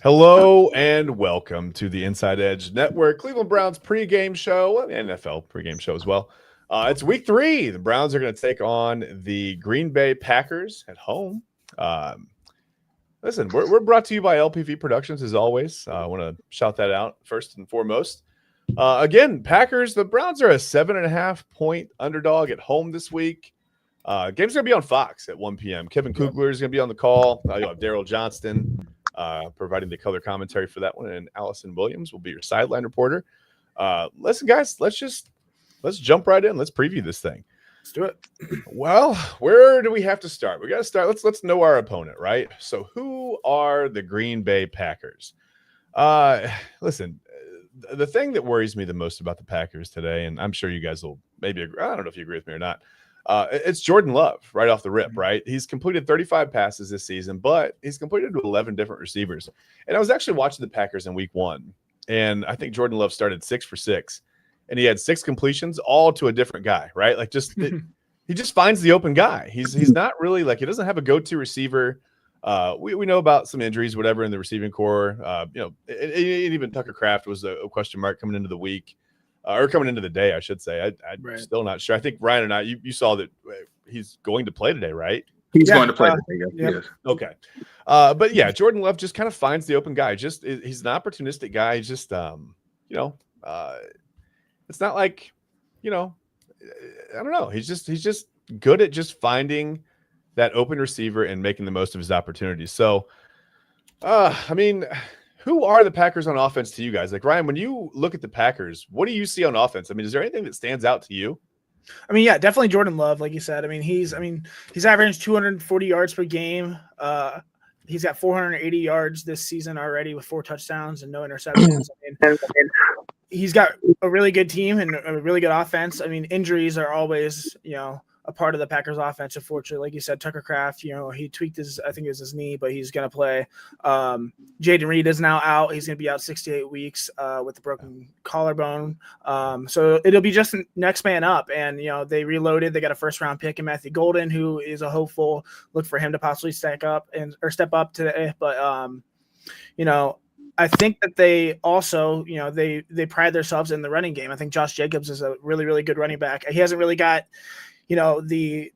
Hello and welcome to the Inside Edge Network, Cleveland Browns pregame show, well, the NFL pregame show as well. It's week 3. The Browns are going to take on the Green Bay Packers at home. Listen, we're brought to you by LPV Productions as always. I want to shout that out first and foremost. Again, Packers, the Browns are a 7.5 point underdog at home this week. Game's going to be on Fox at 1 p.m. Kevin Kugler is going to be on the call. You'll have Daryl Johnston providing the color commentary for that one, and Allison Williams will be your sideline reporter. Listen, guys, let's jump right in. Let's preview this thing. Let's do it. Well, where do we have to start? We got to start. Let's know our opponent, right? So, who are the Green Bay Packers? Listen, the thing that worries me the most about the Packers today, and I'm sure you guys will maybe agree, I don't know if you agree with me or not. It's Jordan Love right off the rip, right? He's completed 35 passes this season, but he's completed to 11 different receivers. And I was actually watching the Packers in week 1, and I think Jordan Love started 6 for 6, and he had 6 completions, all to a different guy, right? Like he just finds the open guy. He's not really like, he doesn't have a go-to receiver. We know about some injuries, whatever, in the receiving core. Even Tucker Kraft was a question mark coming into the week. Or coming into the day, I should say. I'm Right. still not sure. I think Ryan and I, you saw that he's going to play today, right? He's going to play today. Yes. Okay. But yeah, Jordan Love just kind of finds the open guy. He's an opportunistic guy. He's just, it's not like, I don't know. He's just good at just finding that open receiver and making the most of his opportunities. So, who are the Packers on offense to you guys? Like, Ryan, when you look at the Packers, what do you see on offense? I mean, is there anything that stands out to you? I mean, yeah, definitely Jordan Love, like you said. I mean, he's averaged 240 yards per game. He's got 480 yards this season already with 4 touchdowns and no interceptions. I mean, he's got a really good team and a really good offense. I mean, injuries are always, a part of the Packers offense. Unfortunately, like you said, Tucker Kraft, he tweaked his knee, but he's going to play. Jaden Reed is now out. He's going to be out 6 to 8 weeks with a broken collarbone. So it'll be just next man up. And, they reloaded. They got a first-round pick in Matthew Golden, who is a hopeful. Look for him to possibly step up today. But, I think that they also, they pride themselves in the running game. I think Josh Jacobs is a really, really good running back. He hasn't really got he hasn't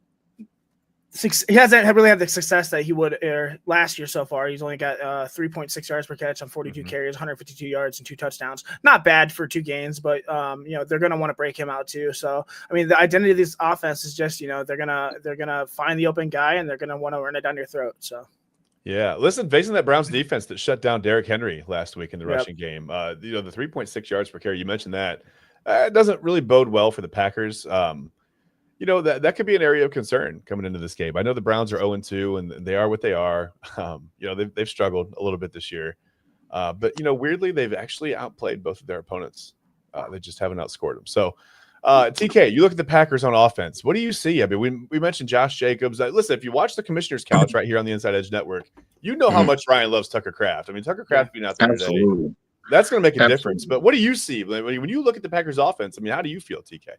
really had the success that he would last year so far. He's only got 3.6 yards per catch on 42 carries, 152 yards and 2 touchdowns. Not bad for 2 games, but they're going to want to break him out too. So, I mean, the identity of this offense is just, they're going to find the open guy and they're going to want to run it down your throat. So. Yeah, listen, facing that Browns defense that shut down Derrick Henry last week in the rushing game, the 3.6 yards per carry, you mentioned that. It doesn't really bode well for the Packers. That could be an area of concern coming into this game. I know the Browns are 0-2, and they are what they are. They've struggled a little bit this year. But weirdly, they've actually outplayed both of their opponents. They just haven't outscored them. So, TK, you look at the Packers on offense. What do you see? I mean, we mentioned Josh Jacobs. Listen, if you watch the Commissioner's Couch right here on the Inside Edge Network, you know how much Ryan loves Tucker Kraft. I mean, Tucker Kraft being out there today, that's going to make a difference. But what do you see? When you look at the Packers offense, I mean, how do you feel, TK?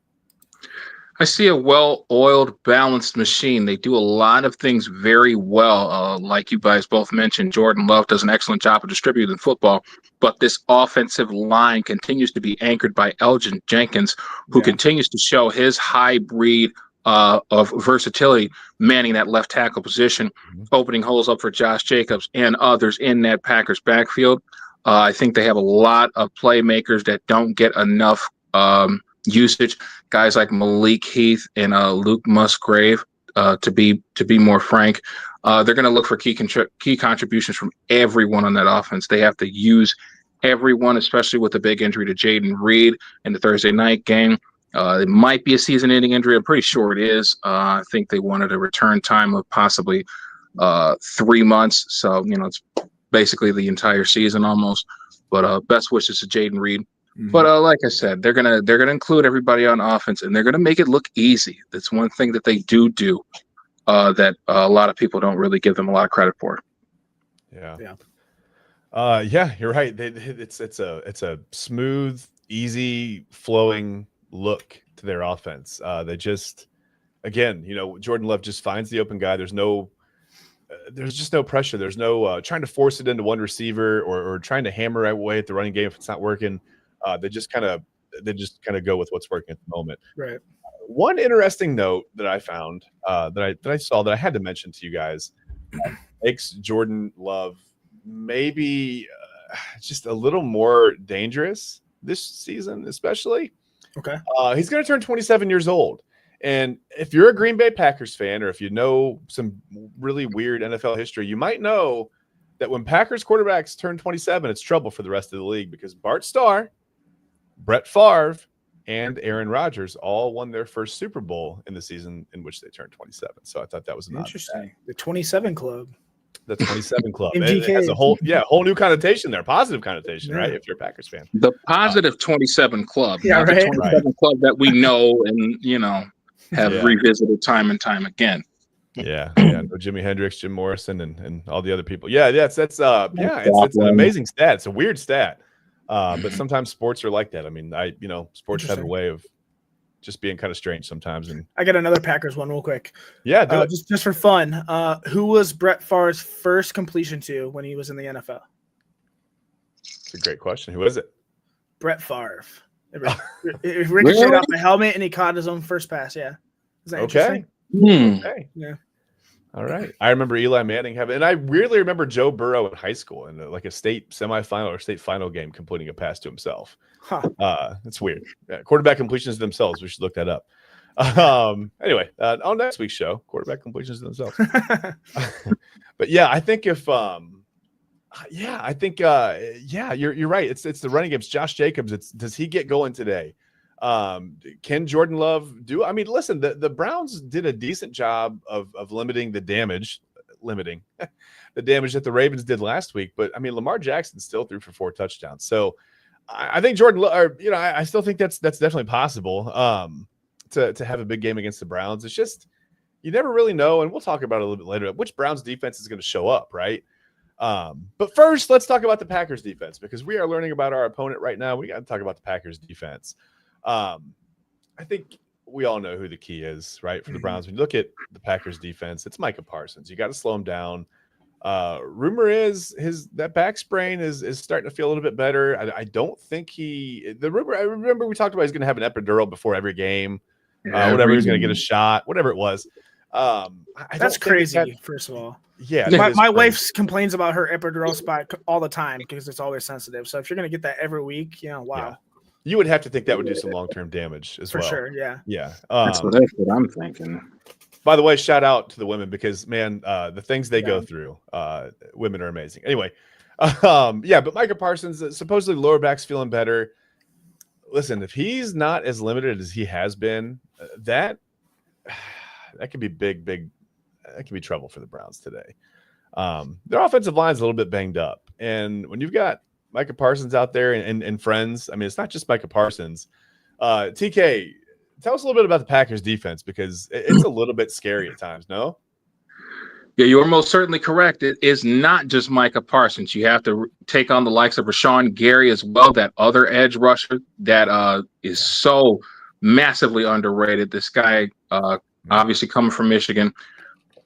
I see a well-oiled, balanced machine. They do a lot of things very well. Like you guys both mentioned, Jordan Love does an excellent job of distributing the football, but this offensive line continues to be anchored by Elgin Jenkins, who continues to show his hybrid of versatility, manning that left tackle position, opening holes up for Josh Jacobs and others in that Packers backfield. I think they have a lot of playmakers that don't get enough usage, guys like Malik Heath and Luke Musgrave, to be more frank. They're going to look for key contributions from everyone on that offense. They have to use everyone, especially with the big injury to Jaden Reed in the Thursday night game. It might be a season-ending injury. I'm pretty sure it is. I think they wanted a return time of possibly 3 months. So, it's basically the entire season almost. But best wishes to Jaden Reed. But like I said, they're gonna include everybody on offense, and they're gonna make it look easy. That's one thing that they do that a lot of people don't really give them a lot of credit for. Yeah, you're right. It's a smooth, easy, flowing look to their offense. They just, again, Jordan Love just finds the open guy. There's no there's just no pressure. There's no trying to force it into one receiver or trying to hammer away at the running game if it's not working. They just kind of go with what's working at the moment. Right. One interesting note that I found that I saw that I had to mention to you guys makes Jordan Love maybe just a little more dangerous this season, especially. Okay. He's going to turn 27 years old. And if you're a Green Bay Packers fan, or if you know some really weird NFL history, you might know that when Packers quarterbacks turn 27, it's trouble for the rest of the league because Bart Starr, Brett Favre, and Aaron Rodgers all won their first Super Bowl in the season in which they turned 27. So I thought that was an interesting. The 27 club. The 27 club. MGK. It has a whole new connotation there, positive connotation, right? If you're a Packers fan. The positive 27 club, yeah, not right. the 27 club that we know and, have revisited time and time again. Yeah. No, Jimi Hendrix, Jim Morrison, and all the other people. Yeah, it's it's an amazing stat. It's a weird stat. But sometimes sports are like that. I mean, sports have a way of just being kind of strange sometimes. And I got another Packers one real quick. Yeah, just for fun. Who was Brett Favre's first completion to when he was in the NFL? It's a great question. Who is it? Brett Favre. It ricocheted off the helmet and he caught his own first pass. Yeah. Is that interesting? Okay. Yeah. All right. I remember Eli Manning and I weirdly remember Joe Burrow in high school in like a state semifinal or state final game completing a pass to himself. That's weird. Yeah, quarterback completions themselves. We should look that up. Anyway, on next week's show, quarterback completions themselves. But yeah, I think if you're right. It's the running games. Josh Jacobs. Does he get going today? Can Jordan Love do? I mean, listen, the Browns did a decent job of limiting the damage that the Ravens did last week. But I mean, Lamar Jackson still threw for 4 touchdowns. So I think I still think that's definitely possible. To have a big game against the Browns. It's just you never really know, and we'll talk about it a little bit later. Which Browns defense is going to show up, right? But first, let's talk about the Packers defense because we are learning about our opponent right now. We got to talk about the Packers defense. I think we all know who the key is, right? For the Browns, when you look at the Packers defense, it's Micah Parsons. You got to slow him down. Rumor is that back sprain is starting to feel a little bit better. I don't think I remember we talked about he's going to have an epidural before every game. Whatever, he's going to get a shot, whatever it was. That's crazy. First of all, yeah, my wife complains about her epidural spot all the time because it's always sensitive. So if you're going to get that every week, wow. Yeah. You would have to think that would do some long-term damage as well. For sure, yeah. Yeah. That's what I'm thinking. By the way, shout out to the women because, man, the things they go through, women are amazing. Anyway, but Micah Parsons, supposedly lower back's feeling better. Listen, if he's not as limited as he has been, that could be big. That could be trouble for the Browns today. Their offensive line's a little bit banged up. And when you've got Micah Parsons out there and friends, I mean, it's not just Micah Parsons. TK, tell us a little bit about the Packers defense because it's a little bit scary at times, no? Yeah, you're most certainly correct. It is not just Micah Parsons. You have to take on the likes of Rashawn Gary as well, that other edge rusher that is so massively underrated. This guy, obviously coming from Michigan,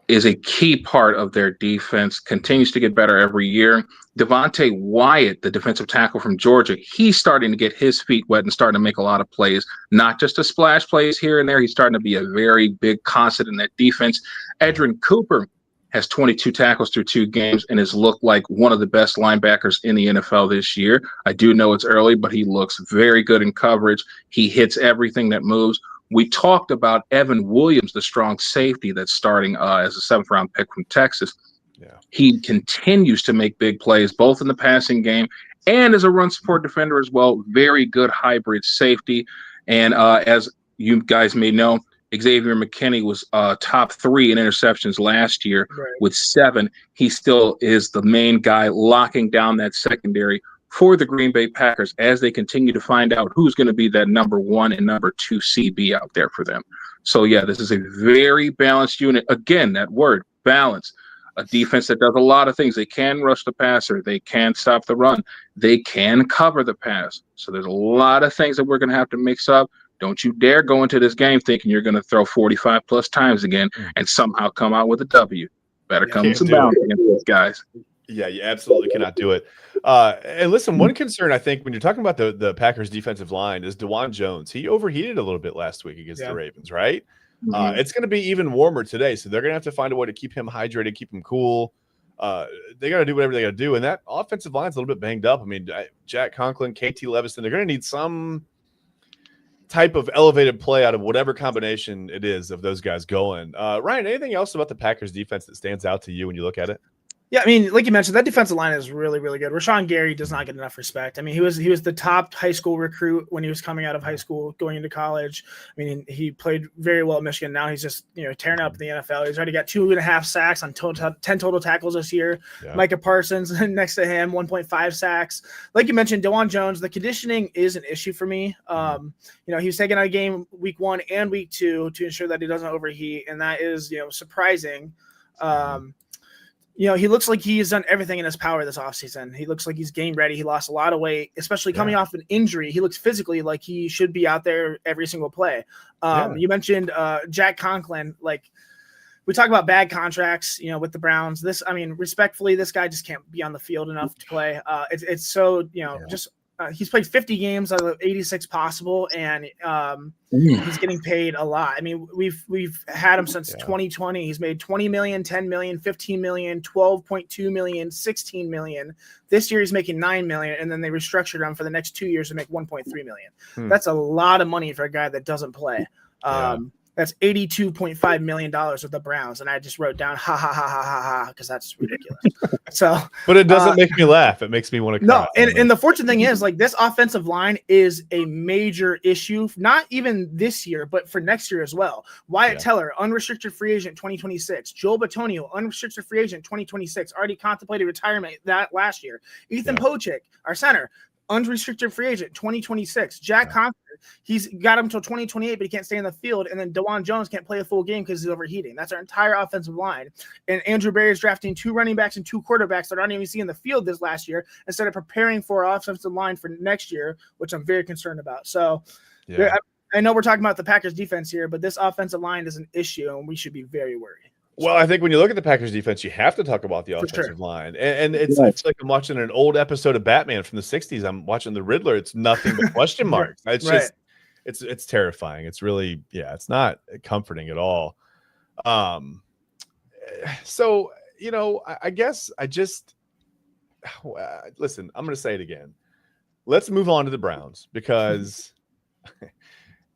is a key part of their defense, continues to get better every year. Devontae Wyatt, the defensive tackle from Georgia, he's starting to get his feet wet and starting to make a lot of plays, not just a splash plays here and there. He's starting to be a very big constant in that defense. Edrin Cooper has 22 tackles through 2 games and has looked like one of the best linebackers in the NFL this year. I do know it's early, but he looks very good in coverage. He hits everything that moves. We talked about Evan Williams, the strong safety that's starting as a 7th-round pick from Texas. Yeah. He continues to make big plays, both in the passing game and as a run support defender as well. Very good hybrid safety. And as you guys may know, Xavier McKinney was top 3 in interceptions last year with 7. He still is the main guy locking down that secondary for the Green Bay Packers as they continue to find out who's going to be that number 1 and number 2 CB out there for them. So, yeah, this is a very balanced unit. Again, that word, balance. A defense that does a lot of things. They can rush the passer. They can stop the run. They can cover the pass. So there's a lot of things that we're going to have to mix up. Don't you dare go into this game thinking you're going to throw 45-plus times again and somehow come out with a W. Better come Can't some do balance it. against those guys. Yeah, you absolutely cannot do it. And listen, one concern I think when you're talking about the Packers defensive line is DeJuan Jones. He overheated a little bit last week against the Ravens, right? Mhm. It's going to be even warmer today, so they're going to have to find a way to keep him hydrated, keep him cool. They got to do whatever they got to do, and that offensive line's a little bit banged up. I mean, Jack Conklin, KT Levison, they're going to need some type of elevated play out of whatever combination it is of those guys going. Ryan, anything else about the Packers defense that stands out to you when you look at it? Yeah, I mean, like you mentioned, that defensive line is really, really good. Rashawn Gary does not get enough respect. I mean, he was the top high school recruit when he was coming out of high school, going into college. I mean, he played very well at Michigan. Now he's just tearing up in the NFL. He's already got 2.5 sacks on 10 total tackles this year. Yeah. Micah Parsons next to him, 1.5 sacks. Like you mentioned, DeJuan Jones, the conditioning is an issue for me. He was taken out of game week 1 and week 2 to ensure that he doesn't overheat, and that is surprising. He looks like he's done everything in his power this offseason. He looks like he's game ready. He lost a lot of weight, especially coming off an injury. He looks physically like he should be out there every single play. You mentioned Jack Conklin. Like, we talk about bad contracts, with the Browns. Respectfully, this guy just can't be on the field enough to play. It's so, just he's played 50 games out of 86 possible, and he's getting paid a lot. I mean, we've had him since 2020. He's made 20 million, 10 million, 15 million, 12.2 million, 16 million. This year he's making 9 million, and then they restructured him for the next 2 years to make 1.3 million. That's a lot of money for a guy that doesn't play. That's $82.5 million with the Browns. And I just wrote down, ha, ha, ha, ha, ha, ha, because that's ridiculous. But it doesn't make me laugh. It makes me want to cry. No, and the fortunate thing is, like, this offensive line is a major issue, not even this year, but for next year as well. Wyatt Teller, unrestricted free agent 2026. Joel Bitonio, unrestricted free agent 2026, already contemplated retirement that last year. Ethan Pochik, our center, unrestricted free agent 2026. Jack Conklin, he's got him until 2028, but he can't stay in the field. And then DeJuan Jones can't play a full game because he's overheating. That's our entire offensive line. And Andrew Berry is drafting 2 running backs and 2 quarterbacks that aren't even seeing the field this last year instead of preparing for our offensive line for next year, which I'm very concerned about. So I know we're talking about the Packers defense here, but this offensive line is an issue, and we should be very worried. Well, I think when you look at the Packers defense, you have to talk about the offensive line. And it's like I'm watching an old episode of Batman from the 60s. I'm watching the Riddler. It's nothing but question marks. It's just it's terrifying. It's really, it's not comforting at all. So, I guess I just listen, I'm going to say it again. Let's move on to the Browns because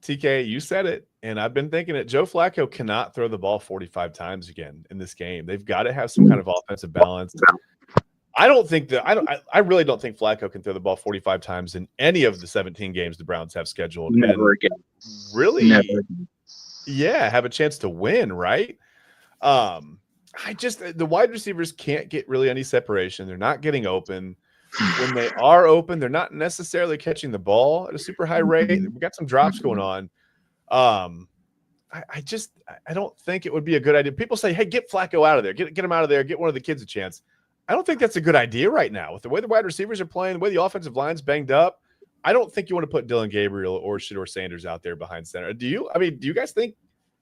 TK, you said it, and I've been thinking it. Joe Flacco cannot throw the ball 45 times again in this game. They've got to have some kind of offensive balance. I really don't think Flacco can throw the ball 45 times in any of the 17 games the Browns have scheduled. Never again. Really? Never. Yeah, have a chance to win, right? The wide receivers can't get really any separation. They're not getting open. When they are open, they're not necessarily catching the ball at a super high rate. We've got some drops going on. I don't think it would be a good idea. People say, hey, get Flacco out of there. Get him out of there. Get one of the kids a chance. I don't think that's a good idea right now. With the way the wide receivers are playing, the way the offensive line's banged up, I don't think you want to put Dylan Gabriel or Shedeur Sanders out there behind center. Do you? I mean, do you guys think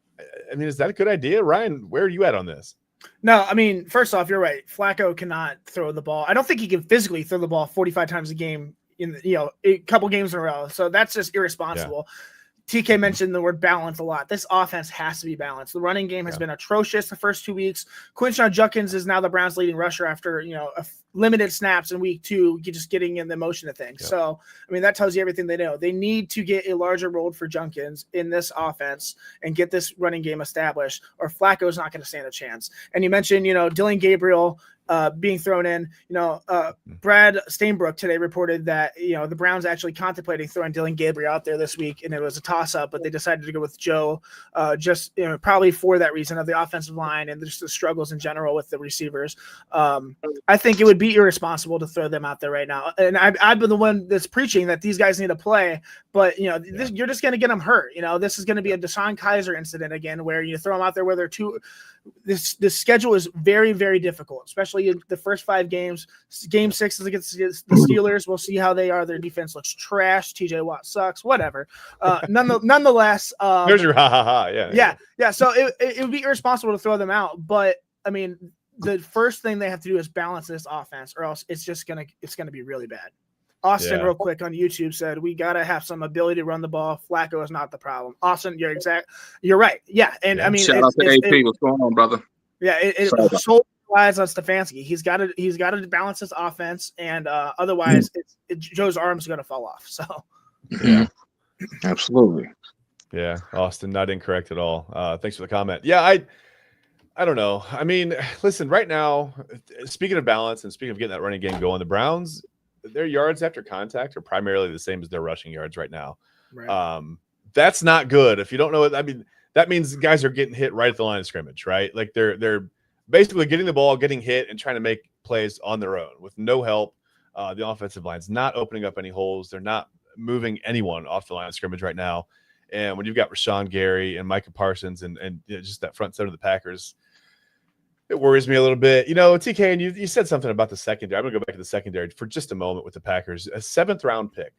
– is that a good idea? Ryan, where are you at on this? No, first off, you're right. Flacco cannot throw the ball. I don't think he can physically throw the ball 45 times a game in a couple games in a row. So that's just irresponsible. TK mentioned the word balance a lot. This offense has to be balanced. The running game has been atrocious the first 2 weeks. Quinshon Judkins is now the Browns' leading rusher after limited snaps in week 2, just getting in the motion of things. So, that tells you everything they know. They need to get a larger role for Judkins in this offense and get this running game established, or Flacco's not going to stand a chance. And you mentioned, Dylan Gabriel being thrown in. Brad Stainbrook today reported that the Browns actually contemplating throwing Dylan Gabriel out there this week, and it was a toss-up, but they decided to go with Joe, probably for that reason of the offensive line and just the struggles in general with the receivers. I think it would be irresponsible to throw them out there right now, and I've been the one that's preaching that these guys need to play, but you're just going to get them hurt. This is going to be a Deshaun Kaiser incident again, where you throw them out there where they're too. This schedule is very, very difficult, especially in the first 5 games. Game 6 is against the Steelers. We'll see how they are. Their defense looks trash. TJ Watt sucks. Whatever. Nonetheless, there's your ha ha ha. Yeah. So it would be irresponsible to throw them out, but I mean, the first thing they have to do is balance this offense, or else it's gonna be really bad. Austin, real quick on YouTube said we gotta have some ability to run the ball. Flacco is not the problem. Austin, you're right. Yeah, and I mean, shout out to AP. What's going on, brother? Yeah, it solely relies on Stefanski. He's got to balance his offense, and otherwise, Joe's arm's gonna fall off. So, yeah, absolutely. Yeah, Austin, not incorrect at all. Thanks for the comment. Yeah, I don't know. I mean, listen, right now, speaking of balance and speaking of getting that running game going, the Browns, their yards after contact are primarily the same as their rushing yards right now. Right. That's not good. If you don't know it, I mean, that means guys are getting hit right at the line of scrimmage, right? Like they're basically getting the ball, getting hit, and trying to make plays on their own with no help. The offensive line's not opening up any holes. They're not moving anyone off the line of scrimmage right now. And when you've got Rashawn Gary and Micah Parsons and just that front set of the Packers, it worries me a little bit. TK, and you said something about the secondary. I'm going to go back to the secondary for just a moment with the Packers. A seventh round pick.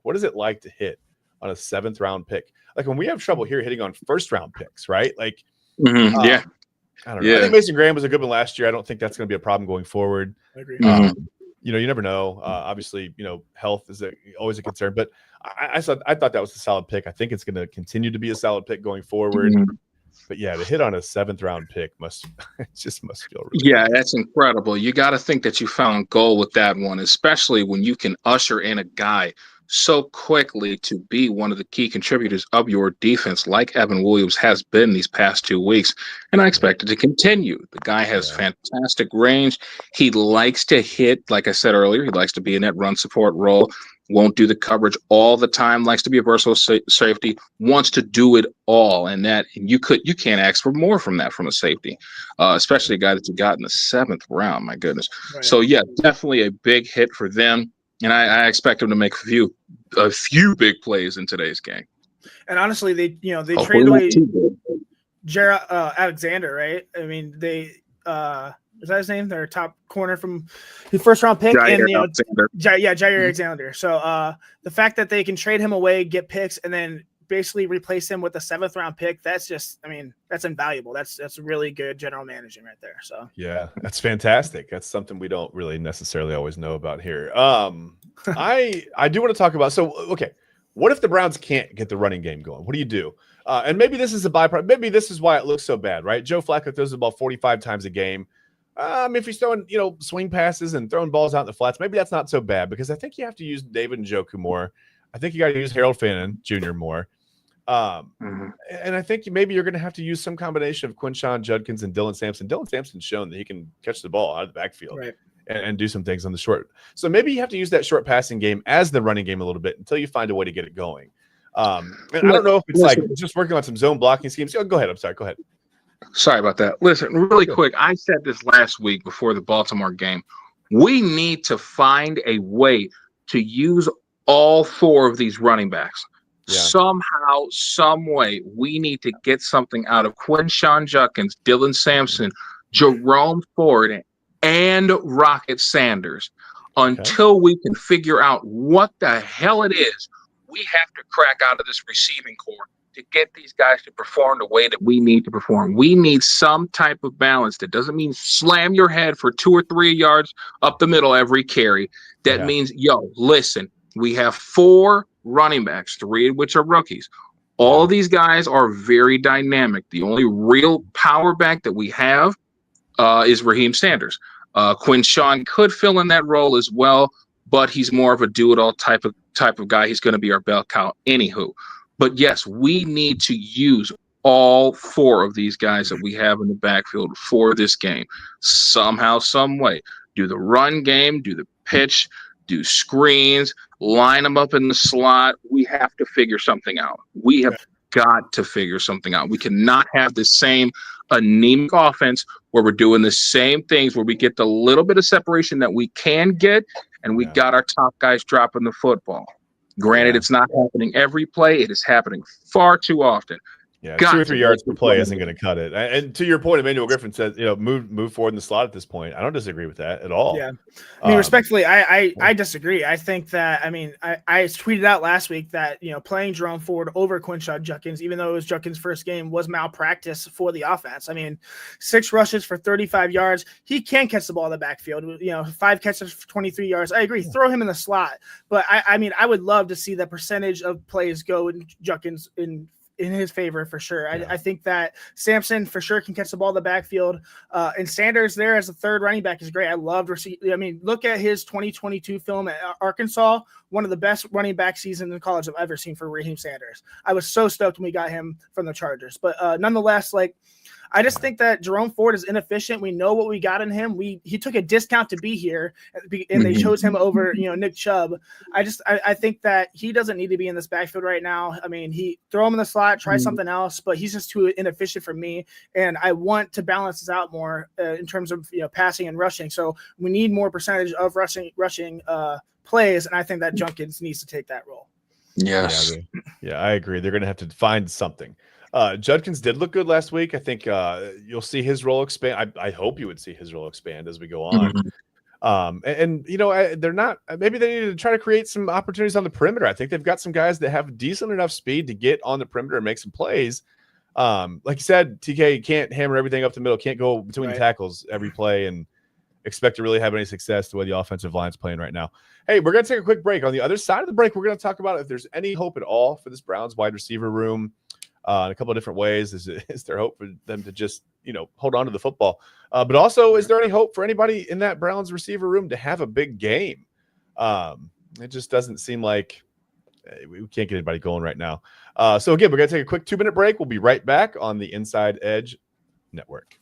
What is it like to hit on a seventh round pick? Like when we have trouble here hitting on first round picks, right? Like, yeah. I don't know. I think Mason Graham was a good one last year. I don't think that's going to be a problem going forward. I agree. You never know. Obviously, health is always a concern, but I thought that was a solid pick. I think it's going to continue to be a solid pick going forward. But yeah, to hit on a seventh round pick must feel really good. That's incredible. You got to think that you found gold with that one, especially when you can usher in a guy so quickly to be one of the key contributors of your defense, like Evan Williams has been these past 2 weeks. And I expect it to continue. The guy has fantastic range. He likes to hit, like I said earlier, he likes to be in that run support role. Won't do the coverage all the time, likes to be a versatile safety, wants to do it all. And you can't ask for more from that from a safety, especially a guy that you got in the 7th round. My goodness. Right. So definitely a big hit for them. And I expect them to make a few big plays in today's game. And honestly, they traded away Jared Alexander, right? I mean, is that his name? Their top corner from the first round pick, Jair Alexander. So the fact that they can trade him away, get picks, and then basically replace him with a 7th round pick, that's invaluable. That's really good general managing right there. So yeah, that's fantastic. That's something we don't really necessarily always know about here. I do want to talk about, what if the Browns can't get the running game going? What do you do? And maybe this is a byproduct. Maybe this is why it looks so bad, right? Joe Flacco throws the ball 45 times a game. If he's throwing, swing passes and throwing balls out in the flats, maybe that's not so bad, because I think you have to use David Njoku more. I think you got to use Harold Fannin Jr. more. And I think maybe you're going to have to use some combination of Quinshon Judkins and Dylan Sampson. Dylan Sampson's shown that he can catch the ball out of the backfield and do some things on the short. So maybe you have to use that short passing game as the running game a little bit until you find a way to get it going. And I don't know if it's like just working on some zone blocking schemes. Go ahead. I'm sorry. Go ahead. Sorry about that. Listen, really quick. I said this last week before the Baltimore game. We need to find a way to use all 4 of these running backs. Yeah. Somehow, some way, we need to get something out of Quinshon Judkins, Dylan Sampson, Jerome Ford, and Rocket Sanders until we can figure out what the hell it is we have to crack out of this receiving core to get these guys to perform the way that we need to perform. We need some type of balance. That doesn't mean slam your head for 2 or 3 yards up the middle every carry. That means, listen, we have 4 running backs, 3 of which are rookies. All of these guys are very dynamic. The only real power back that we have is Raheem Sanders. Quinshon could fill in that role as well, but he's more of a do-it-all type of guy. He's going to be our bell cow anywho. But yes, we need to use all 4 of these guys that we have in the backfield for this game. Somehow, some way. Do the run game, do the pitch, do screens, line them up in the slot. We have to figure something out. We have got to figure something out. We cannot have the same anemic offense where we're doing the same things, where we get the little bit of separation that we can get, and we got our top guys dropping the football. Granted, it's not happening every play. It is happening far too often. Yeah, got 2 or to 3 yards per play isn't going to cut it. And to your point, Emmanuel Griffin says, move forward in the slot at this point. I don't disagree with that at all. Yeah. I mean, respectfully, I disagree. I think that, I mean, I tweeted out last week that, playing Jerome Ford over Quinshon Judkins, even though it was Judkins' first game, was malpractice for the offense. I mean, 6 rushes for 35 yards. He can catch the ball in the backfield. 5 catches for 23 yards. I agree. Throw him in the slot. But I mean, I would love to see the percentage of plays go in Judkins in his favor for sure. I think that Sampson for sure can catch the ball in the backfield. And Sanders there as a third running back is great. I loved I mean, look at his 2022 film at Arkansas, one of the best running back seasons in college I've ever seen for Raheem Sanders. I was so stoked when we got him from the Chargers. But nonetheless, I just think that Jerome Ford is inefficient. We know what we got in him. He took a discount to be here, and they chose him over, Nick Chubb. I think that he doesn't need to be in this backfield right now. I mean, throw him in the slot, try something else, but he's just too inefficient for me. And I want to balance this out more in terms of passing and rushing. So we need more percentage of rushing plays, and I think that Judkins needs to take that role. Yes. Yeah, I agree. They're going to have to find something. Judkins did look good last week. I think you'll see his role expand. I hope you would see his role expand as we go on. They're not. Maybe they need to try to create some opportunities on the perimeter. I think they've got some guys that have decent enough speed to get on the perimeter and make some plays. Like you said, TK can't hammer everything up the middle. Can't go between the tackles every play and expect to really have any success the way the offensive line's playing right now. Hey, we're going to take a quick break. On the other side of the break, we're going to talk about if there's any hope at all for this Browns wide receiver room. In a couple of different ways. Is there hope for them to just, hold on to the football? But also, is there any hope for anybody in that Browns receiver room to have a big game? It just doesn't seem like we can't get anybody going right now. So again, we're going to take a quick 2-minute break. We'll be right back on the Inside Edge Network.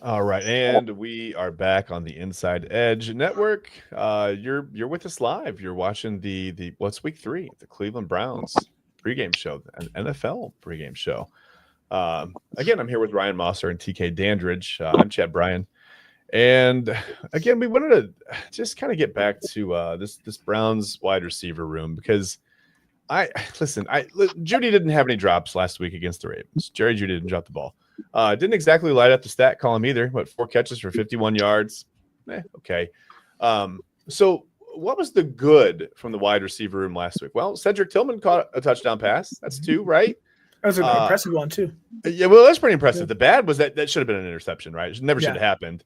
All right, and we are back on the Inside Edge Network. You're with us live. You're watching the what's week 3, the Cleveland Browns pregame show, an NFL pregame show. Again, I'm here with Ryan Mosser and TK Dandridge. I'm Chad Bryan, and again, we wanted to just kind of get back to this Browns wide receiver room because Judy didn't have any drops last week against the Ravens. Jerry Judy didn't drop the ball. Didn't exactly light up the stat column either. 4 catches for 51 yards. Okay. So what was the good from the wide receiver room last week? Well, Cedric Tillman caught a touchdown pass. That's 2, right? That was an impressive one too. Yeah, well, that's pretty impressive. Yeah. The bad was that should have been an interception, right? It never should have happened.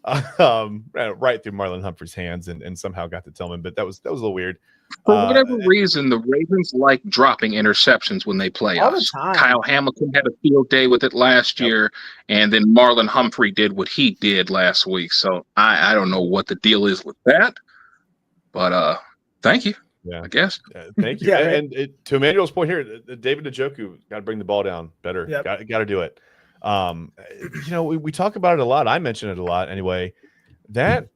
Right through Marlon Humphrey's hands and somehow got to Tillman, but that was a little weird. For whatever reason, the Ravens like dropping interceptions when they play all us. The time. Kyle Hamilton had a field day with it last year, and then Marlon Humphrey did what he did last week. So I don't know what the deal is with that, but thank you. Yeah, I guess. Thank you. And to Emmanuel's point here, David Njoku got to bring the ball down better. Yep. Got to do it. We talk about it a lot. I mention it a lot anyway. That,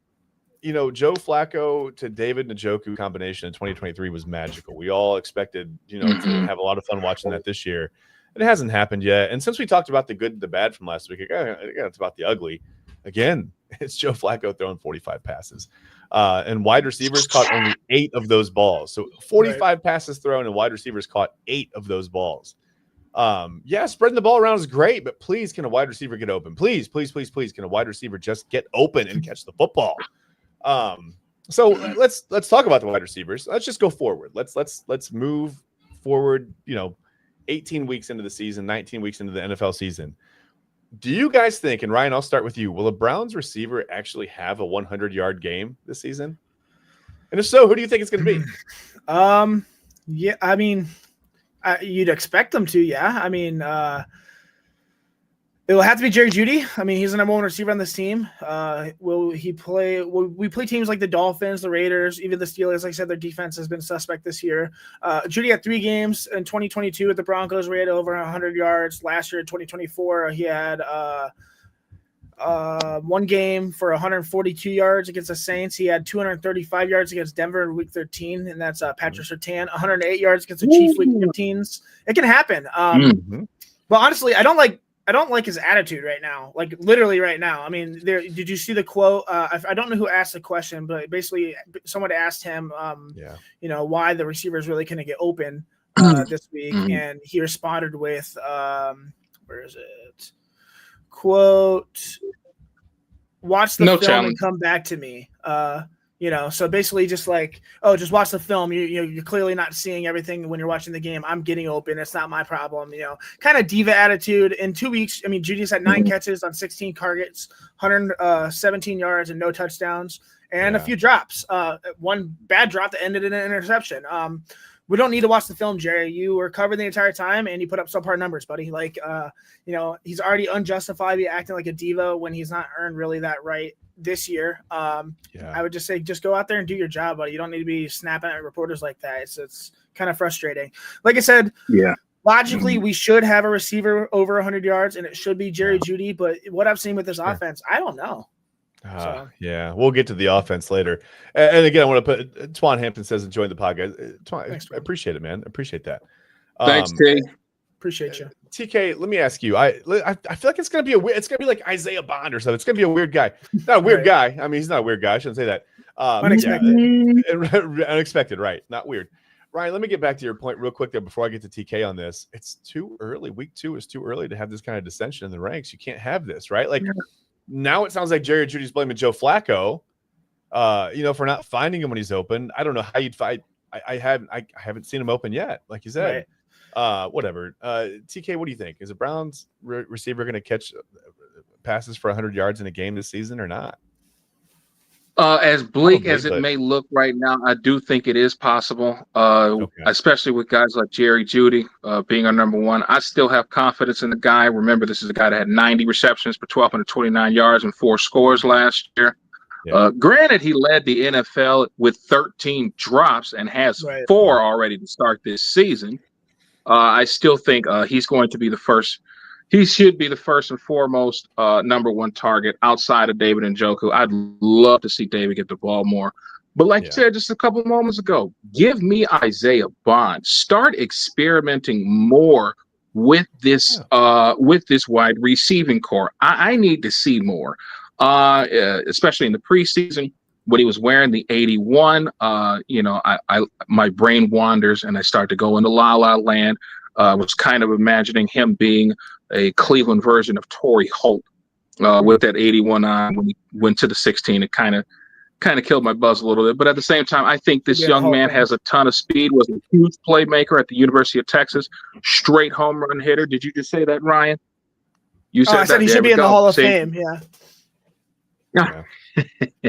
Joe Flacco to David Njoku combination in 2023 was magical. We all expected, to have a lot of fun watching that this year. It hasn't happened yet. And since we talked about the good and the bad from last week, again, it's about the ugly. Again, it's Joe Flacco throwing 45 passes. And wide receivers caught only 8 of those balls. So 45 passes thrown and wide receivers caught 8 of those balls. Spreading the ball around is great, but please, can a wide receiver get open? Please, can a wide receiver just get open and catch the football? So let's talk about the wide receivers. Let's just go forward. Let's move forward, 18 weeks into the season, 19 weeks into the NFL season. Do you guys think, and Ryan, I'll start with you, will a Browns receiver actually have a 100-yard game this season? And if so, who do you think it's going to be? Yeah, I mean, you'd expect them to, yeah. I mean, it will have to be Jerry Jeudy. I mean, he's the number 1 receiver on this team. Will he play? We play teams like the Dolphins, the Raiders, even the Steelers. Like I said, their defense has been suspect this year. Jeudy had 3 games in 2022 with the Broncos where he had over 100 yards. Last year in 2024, he had 1 game for 142 yards against the Saints. He had 235 yards against Denver in Week 13, and that's Patrick Surtain. 108 yards against the Chiefs Week 15s. It can happen. But honestly, I don't like his attitude right now. Like literally right now. I mean, did you see the quote? I don't know who asked the question, but basically someone asked him, why the receivers really couldn't get open this week, and he responded with, where is it? Quote, watch the film and come back to me. So basically just like, just watch the film. You're clearly not seeing everything when you're watching the game. I'm getting open. It's not my problem. Kind of diva attitude. In 2 weeks, I mean, Judy's had 9 catches on 16 targets, 117 yards and no touchdowns, and a few drops. 1 bad drop that ended in an interception. We don't need to watch the film, Jerry. You were covered the entire time, and you put up subpar numbers, buddy. Like, he's already unjustifiably acting like a diva when he's not earned really that right this year. I would just say, just go out there and do your job, buddy. You don't need to be snapping at reporters like that. It's kind of frustrating. Like I said, logically, we should have a receiver over 100 yards, and it should be Jerry Jeudy. But what I've seen with this offense, I don't know. We'll get to the offense later. And again, I want to put Twan Hampton says enjoying the podcast. Twan, thanks, I appreciate it, man. Appreciate that. Thanks, T. Appreciate you. TK, let me ask you. I feel like it's gonna be it's gonna be like Isaiah Bond or something. It's gonna be a weird guy. Not a weird guy. I mean, he's not a weird guy. I shouldn't say that. Unexpected. Unexpected, right? Not weird. Ryan, let me get back to your point real quick there before I get to TK on this. It's too early. Week 2 is too early to have this kind of dissension in the ranks. You can't have this, right? Like now it sounds like Jerry Judy's blaming Joe Flacco, for not finding him when he's open. I don't know how you'd fight. I haven't seen him open yet, like you said. Right. Whatever. TK, what do you think? Is a Browns receiver going to catch passes for 100 yards in a game this season or not? As bleak as it may look right now, I do think it is possible, especially with guys like Jerry Jeudy being our number 1. I still have confidence in the guy. Remember, this is a guy that had 90 receptions for 1,229 yards and 4 scores last year. Granted, he led the NFL with 13 drops and has 4 already to start this season. I still think he's going to be the first. He should be the first and foremost number 1 target outside of David Njoku. I'd love to see David get the ball more. But like you said just a couple of moments ago, give me Isaiah Bond. Start experimenting more with this wide receiving core. I need to see more, especially in the preseason when he was wearing the 81. My brain wanders and I start to go into La La Land. Was kind of imagining him being a Cleveland version of Torrey Holt with that 81 on when he went to the 16. It kind of kind of killed my buzz a little bit. But at the same time, I think this young man has a ton of speed, was a huge playmaker at the University of Texas, straight home run hitter. Did you just say that, Ryan? You said I said he should be in the Hall of Fame. Yeah.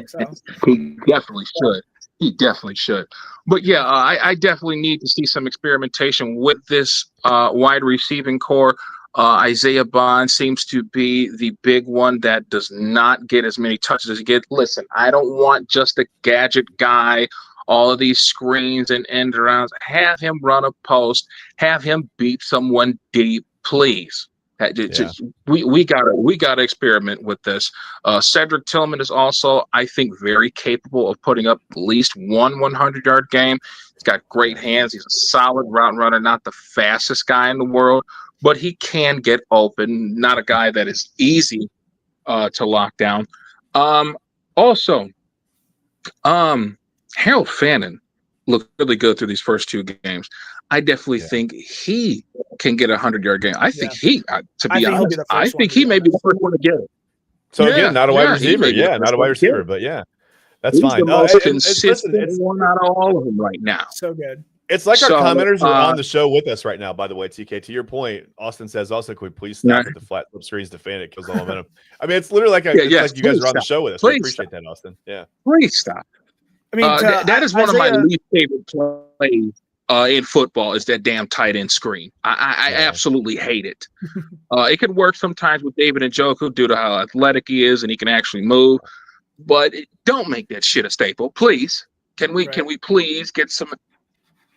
So. He definitely should. He definitely should. But yeah, I definitely need to see some experimentation with this wide receiving core. Isaiah Bond seems to be the big one that does not get as many touches as he gets. Listen, I don't want just a gadget guy, all of these screens and end arounds. Have him run a post. Have him beat someone deep, please. Yeah. We gotta experiment with this. Cedric Tillman is also, I think, very capable of putting up at least one 100-yard game. He's got great hands. He's a solid route runner, not the fastest guy in the world, but he can get open. Not a guy that is easy to lock down. Also, Harold Fannin looked really good through these first two games. I definitely think he can get a 100-yard game. I think to be honest, I think he may be the first one to get it. So again, not a wide receiver. Not a wide receiver, but that's He's fine. The most consistent one out of all of them right now. So good. It's like our commenters are on the show with us right now, by the way, TK. To your point, Austin says also, can we please stop with the flat flip screens to fan? It kills all momentum. I mean, it's literally like, like you guys are on the show with us. We appreciate that, Austin. Yeah. Please stop. I mean, that is one of my least favorite plays in football is that damn tight end screen. I absolutely hate it. It can work sometimes with David Njoku due to how athletic he is and he can actually move, but don't make that shit a staple, please. Can we please get some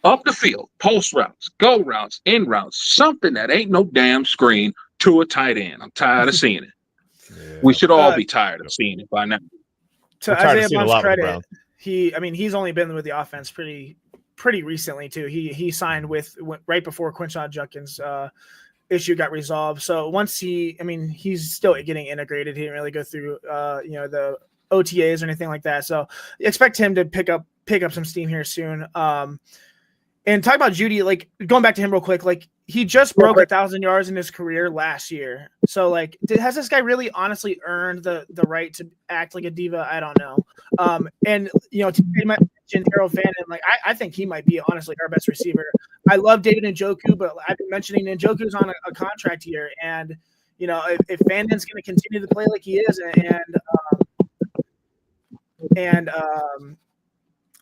up the field, post routes, go routes, in routes, something that ain't no damn screen to a tight end? I'm tired of seeing it. Yeah. We should all be tired of seeing it by now. To Isaiah Bond's credit, he's only been with the offense pretty recently too. He signed right before Quinshon Judkins issue got resolved. So once he's still getting integrated. He didn't really go through the OTAs or anything like that. So expect him to pick up some steam here soon. And talk about Judy, like going back to him real quick, like he just broke 1,000 yards in his career last year. So like, has this guy really honestly earned the right to act like a diva? I don't know. And you might mention Harold Fannin. Like I think he might be honestly our best receiver. I love David Njoku, but I've been mentioning Njoku's on a contract here, and if Fannin's going to continue to play like he is, and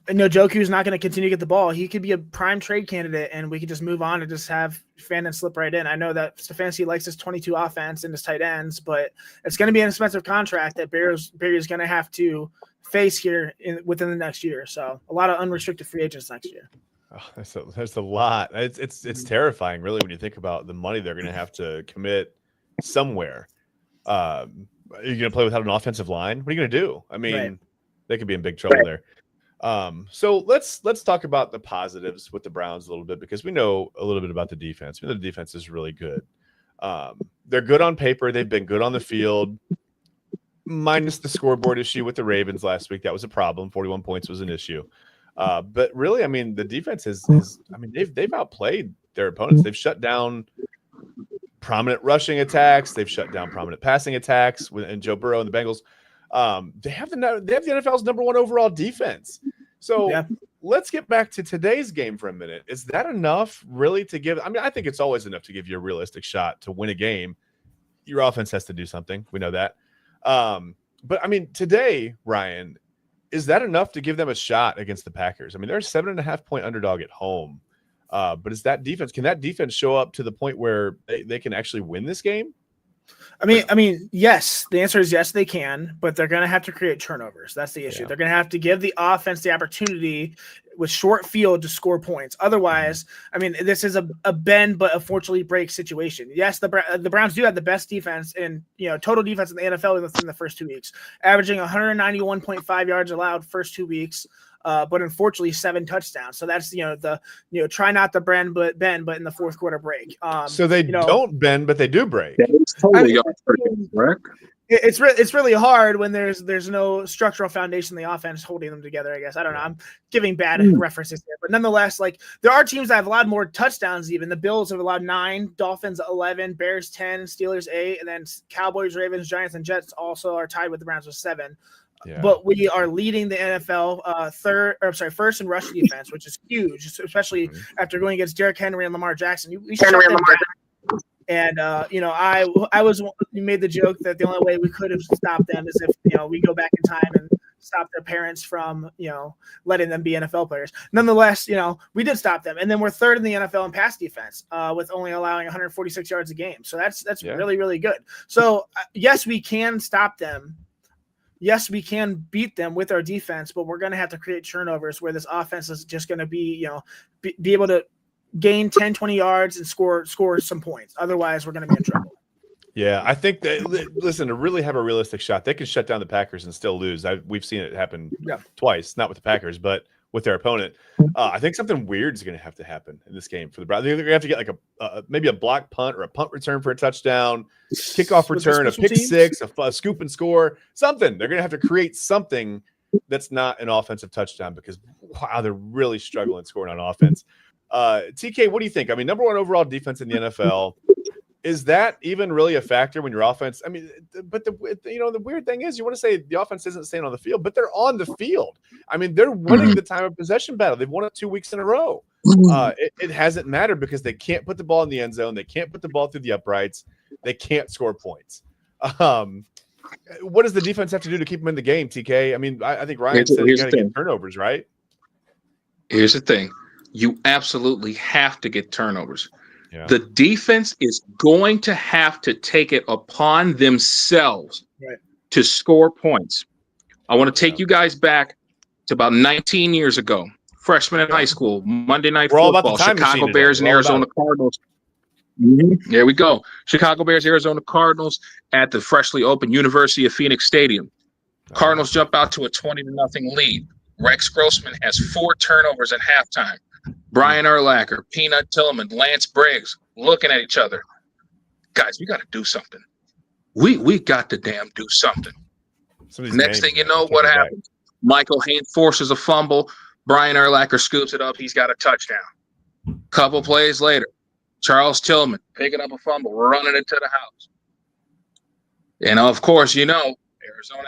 Njoku's not going to continue to get the ball, he could be a prime trade candidate, and we could just move on and just have Fannin slip right in. I know that Stefanski likes his 22 offense and his tight ends, but it's going to be an expensive contract that Barry's going to have to face here within the next year. So a lot of unrestricted free agents next year. Oh, there's a lot. It's terrifying, really, when you think about the money they're going to have to commit somewhere. Are you going to play without an offensive line? What are you going to do? I mean, they could be in big trouble there. So let's talk about the positives with the Browns a little bit, because we know a little bit about the defense. We know the defense is really good. They're good on paper. They've been good on the field, minus the scoreboard issue with the Ravens last week. That was a problem. 41 points was an issue. But really, I mean, the defense they've outplayed their opponents. They've shut down prominent rushing attacks. They've shut down prominent passing attacks and Joe Burrow and the Bengals. They have the NFL's #1 overall defense. So let's get back to today's game for a minute. Is that enough really to give? I mean, I think it's always enough to give you a realistic shot to win a game. Your offense has to do something. We know that. But I mean, today, Ryan, is that enough to give them a shot against the Packers? I mean, they're a 7.5-point underdog at home. But can that defense show up to the point where they can actually win this game? I mean, yes. The answer is yes, they can, but they're going to have to create turnovers. That's the issue. They're going to have to give the offense the opportunity with short field to score points. Otherwise, I mean, this is a bend but unfortunately break situation. Yes, the Browns do have the best defense in total defense in the NFL within the first 2 weeks, averaging 191.5 yards allowed first 2 weeks. But unfortunately 7 touchdowns. So that's try not to bend but in the fourth quarter break. So they don't bend, but they do break. Correct. It's really hard when there's no structural foundation in the offense holding them together, I guess. I don't know. I'm giving bad references here, but nonetheless, like there are teams that have allowed more touchdowns. Even the Bills have allowed 9, Dolphins 11, Bears 10, Steelers 8, and then Cowboys, Ravens, Giants, and Jets also are tied with the Browns with 7. Yeah. But we are leading the NFL first in rush defense, which is huge, especially after going against Derrick Henry and Lamar Jackson. We shut them down. And you made the joke that the only way we could have stopped them is if we go back in time and stop their parents from letting them be NFL players. Nonetheless, we did stop them, and then we're third in the NFL in pass defense with only allowing 146 yards a game. So that's really, really good. So yes, we can stop them. Yes, we can beat them with our defense, but we're going to have to create turnovers where this offense is just going to be able to gain 10, 20 yards and score some points. Otherwise, we're going to be in trouble. Yeah, I think that, listen, to really have a realistic shot, they can shut down the Packers and still lose. We've seen it happen twice, not with the Packers, but with their opponent. I think something weird is going to happen in this game for the Browns. They're going to have to get like maybe a block punt or a punt return for a touchdown, kickoff return, a pick six, a scoop and score, something. They're going to have to create something that's not an offensive touchdown because, wow, they're really struggling scoring on offense. TK, what do you think? I mean, number one overall defense in the NFL. Is that even really a factor when your offense? I mean, but the weird thing is, you want to say the offense isn't staying on the field, but they're on the field. I mean, they're winning the time of possession battle. They've won it 2 weeks in a row. It hasn't mattered because they can't put the ball in the end zone. They can't put the ball through the uprights. They can't score points. What does the defense have to do to keep them in the game, TK? I mean, I think Ryan said you got to get turnovers, right? Here's the thing. You absolutely have to get turnovers. Yeah. The defense is going to have to take it upon themselves to score points. I want to take you guys back to about 19 years ago. Freshman in high school, Monday Night Football, Chicago Bears and Arizona Cardinals. There we go. Chicago Bears, Arizona Cardinals at the freshly opened University of Phoenix Stadium. Cardinals jump out to a 20-0 lead. Rex Grossman has 4 turnovers at halftime. Brian Urlacher, Peanut Tillman, Lance Briggs looking at each other. Guys, we got to do something. We got to damn do something. Next thing you know, what happens? Michael Haynes forces a fumble. Brian Urlacher scoops it up. He's got a touchdown. Couple plays later, Charles Tillman picking up a fumble, running it to the house. And of course, Arizona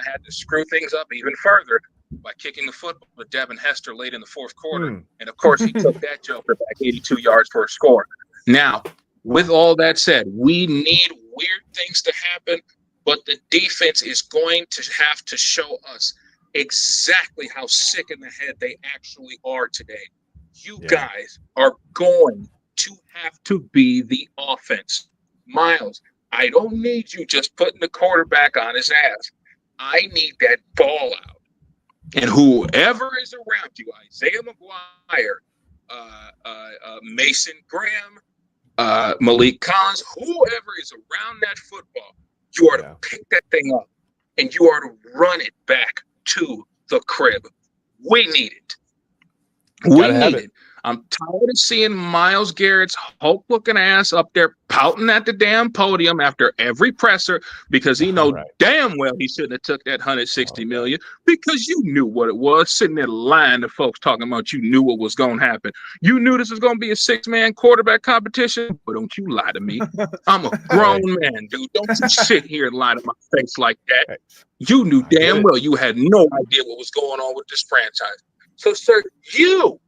had to screw things up even further by kicking the football with Devin Hester late in the fourth quarter. And, of course, he took that joker back 82 yards for a score. Now, with all that said, we need weird things to happen, but the defense is going to have to show us exactly how sick in the head they actually are today. You guys are going to have to be the offense. Miles, I don't need you just putting the quarterback on his ass. I need that ball out. And whoever is around you, Isaiah McGuire, Mason Graham, Malik Collins, whoever is around that football, you are to pick that thing up and you are to run it back to the crib. We need it. We need it. I'm tired of seeing Myles Garrett's Hulk-looking ass up there pouting at the damn podium after every presser because he know damn well he shouldn't have took that $160 million because you knew what it was. Sitting there lying to folks talking about you knew what was going to happen. You knew this was going to be a 6-man quarterback competition, but don't you lie to me. I'm a grown man, dude. Don't you sit here and lie to my face like that. You knew damn well you had no idea what was going on with this franchise. So, sir, you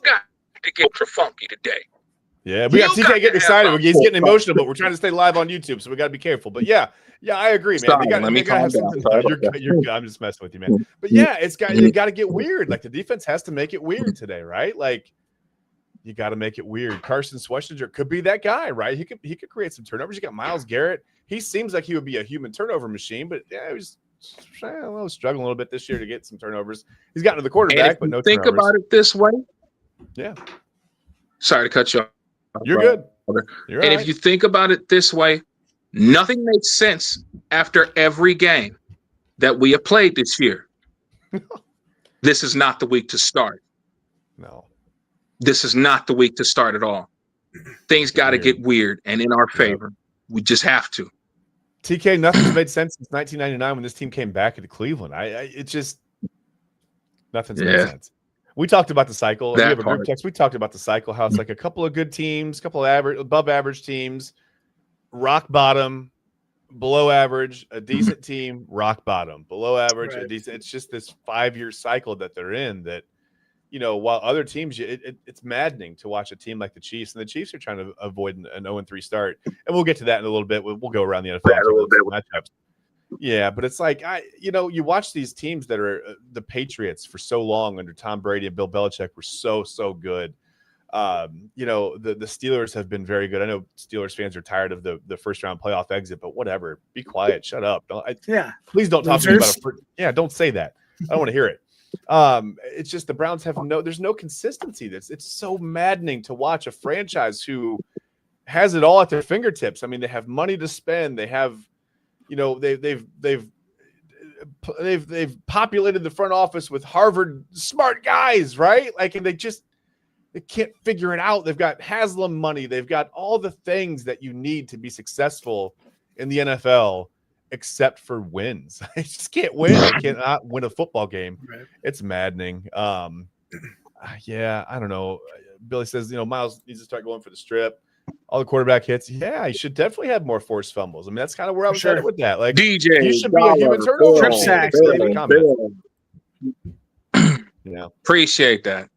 got to get ultra funky today. Yeah, we got TK getting excited. He's getting emotional, but we're trying to stay live on YouTube, so we got to be careful. But yeah, I agree, man. They got to have something. You're good. I'm just messing with you, man. But yeah, you got to get weird. Like the defense has to make it weird today, right? Like you got to make it weird. Carson Schwarzenegger could be that guy, right? He could create some turnovers. You got Myles Garrett. He seems like he would be a human turnover machine, but yeah, he was struggling a little bit this year to get some turnovers. He's gotten to the quarterback, but no turnovers. Think about it this way. Yeah. Sorry to cut you off. You're good. You're and if you think about it this way, nothing makes sense after every game that we have played this year. This is not the week to start. No. This is not the week to start at all. Things got to get weird and in our favor. We just have to. TK, nothing's made sense since 1999 when this team came back into Cleveland. It's just nothing's made sense. We talked about the cycle. We have a group text. We talked about the cycle, how it's like a couple of good teams, couple of above average teams, rock bottom, below average, a decent team, rock bottom, below average, a Right. decent. It's just this 5-year cycle that they're in that, while other teams, it's maddening to watch a team like the Chiefs, and the Chiefs are trying to avoid an 0-3 start. And we'll get to that in a little bit. We'll go around the NFL and take a look at some matchups. Yeah, but it's like, you watch these teams that are the Patriots for so long under Tom Brady and Bill Belichick were so good. The Steelers have been very good. I know Steelers fans are tired of the first round playoff exit, but whatever. Be quiet. Shut up. Please don't talk to me about don't say that. I don't want to hear it. It's just the Browns have there's no consistency. It's so maddening to watch a franchise who has it all at their fingertips. I mean, they have money to spend. They have, they've populated the front office with Harvard smart guys, right? Like, and they can't figure it out. They've got Haslam money. They've got all the things that you need to be successful in the NFL, except for wins. They just can't win. They cannot win a football game. Right. It's maddening. Yeah, I don't know. Billy says, Miles needs to start going for the strip. All the quarterback hits. Yeah, he should definitely have more forced fumbles. I mean, that's kind of where I was headed with that. Like, DJ, you should be a human turnover. Trip sacks, Appreciate that.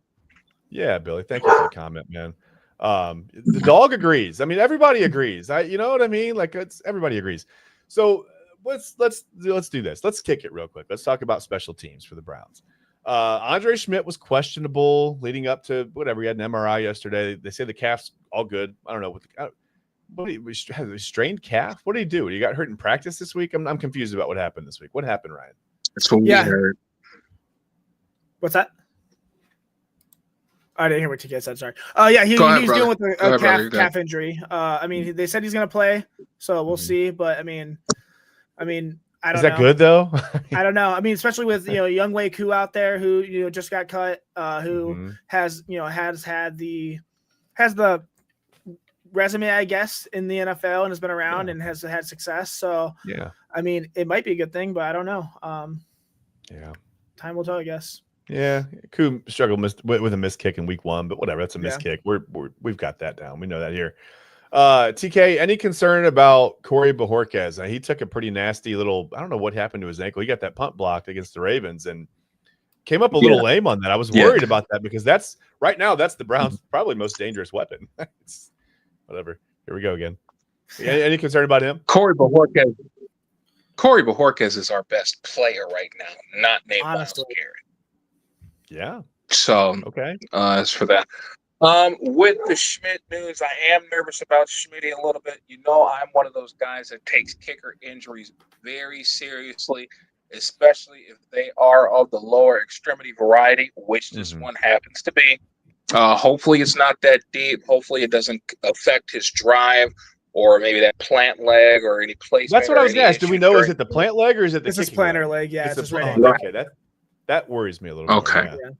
Yeah, Billy. Thank you for the comment, man. The dog agrees. I mean, everybody agrees. You know what I mean? Like, everybody agrees. So let's do this. Let's kick it real quick. Let's talk about special teams for the Browns. Andre Schmidt was questionable leading up to whatever. He had an MRI yesterday. They say the calf's all good. I don't know what he has a strained calf. What did he do? He got hurt in practice this week. I'm confused about what happened this week. What happened, Ryan? That's what we heard. What's that? I didn't hear what you said. Sorry. He's dealing with a calf injury. I mean, they said he's going to play, so we'll see. But I mean, I don't know. Is that good though? I don't know. I mean, especially with Young Wei Koo out there who just got cut, who has the resume, I guess, in the NFL and has been around and has had success. So yeah, I mean, it might be a good thing, but I don't know. Time will tell, I guess. Yeah, Koo struggled with a missed kick in week 1, but whatever. That's a missed kick. We've got that down. We know that here. TK, any concern about Corey Bojorquez? He took a pretty nasty little, I don't know what happened to his ankle. He got that punt blocked against the Ravens and came up a little lame on that. I was worried about that because that's the Browns' probably most dangerous weapon. Whatever. Here we go again. Any concern about him? Corey Bojorquez is our best player right now, not named Myles Garrett. Yeah. So as for that. With the Schmidt news, I am nervous about Schmitty a little bit. I'm one of those guys that takes kicker injuries very seriously, especially if they are of the lower extremity variety, which this one happens to be. Hopefully it's not that deep. Hopefully it doesn't affect his drive or maybe that plant leg or any placement. That's what I was going to ask. Do we know, is it the plant leg or is it the kicking plantar leg? Yeah, it's right hand. Okay, that worries me a little bit. Okay. Yeah.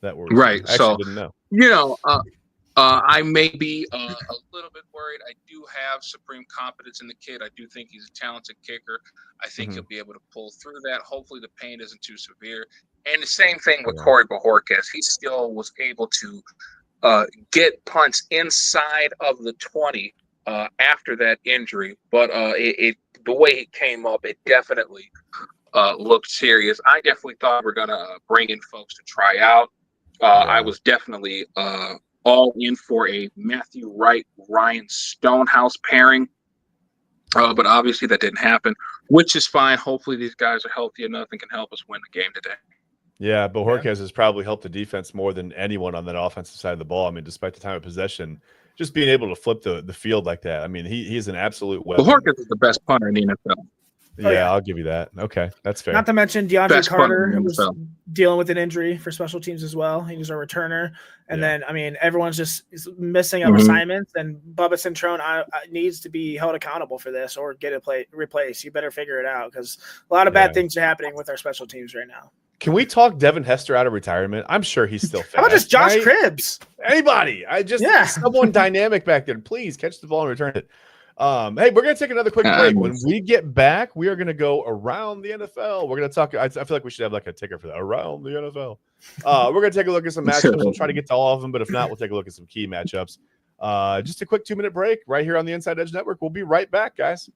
That worries me. I actually didn't know. I may be a little bit worried. I do have supreme confidence in the kid. I do think he's a talented kicker. I think he'll be able to pull through that. Hopefully the pain isn't too severe. And the same thing with Corey Bojorquez. He still was able to get punts inside of the 20 after that injury. But the way it came up, it definitely looked serious. I definitely thought we were going to bring in folks to try out. I was definitely all in for a Matthew Wright, Ryan Stonehouse pairing. But obviously that didn't happen, which is fine. Hopefully these guys are healthy enough and can help us win the game today. Yeah, Bojorquez has probably helped the defense more than anyone on that offensive side of the ball. I mean, despite the time of possession, just being able to flip the field like that. I mean, he's an absolute weapon. Bojorquez is the best punter in the NFL. Yeah, I'll give you that. Okay, that's fair. Not to mention DeAndre Carter was dealing with an injury for special teams as well. He was a returner. And then, I mean, everyone's just missing up assignments, and Bubba Centrone needs to be held accountable for this or get it replaced. You better figure it out because a lot of bad things are happening with our special teams right now. Can we talk Devin Hester out of retirement? I'm sure he's still fast. How about just Josh Cribbs? Anybody. Someone dynamic back there. Please catch the ball and return it. Hey, we're going to take another quick break. When we get back, we are going to go around the NFL. We're going to talk. I feel like we should have like a ticker for that. Around the NFL. We're going to take a look at some matchups. We'll try to get to all of them, but if not, we'll take a look at some key matchups. Just a quick 2-minute break right here on the Inside Edge Network. We'll be right back, guys.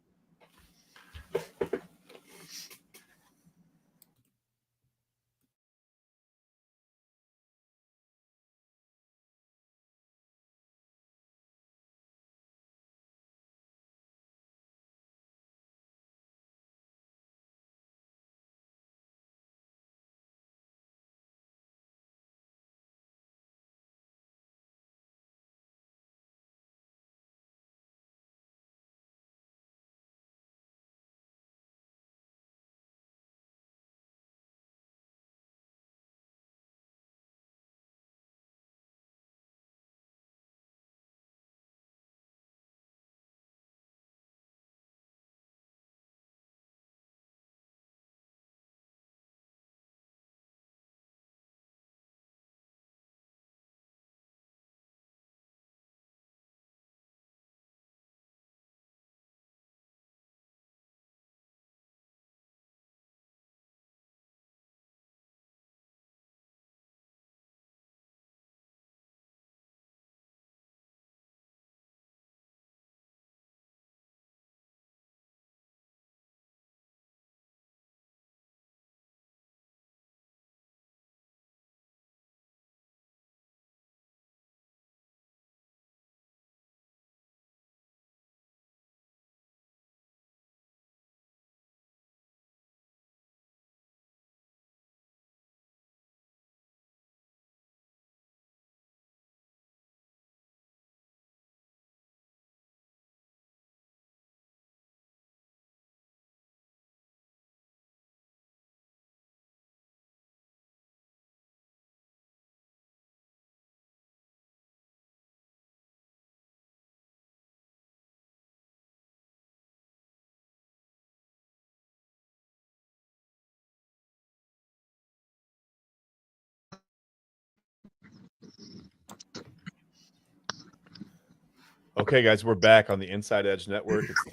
Okay, guys, we're back on the Inside Edge Network. It's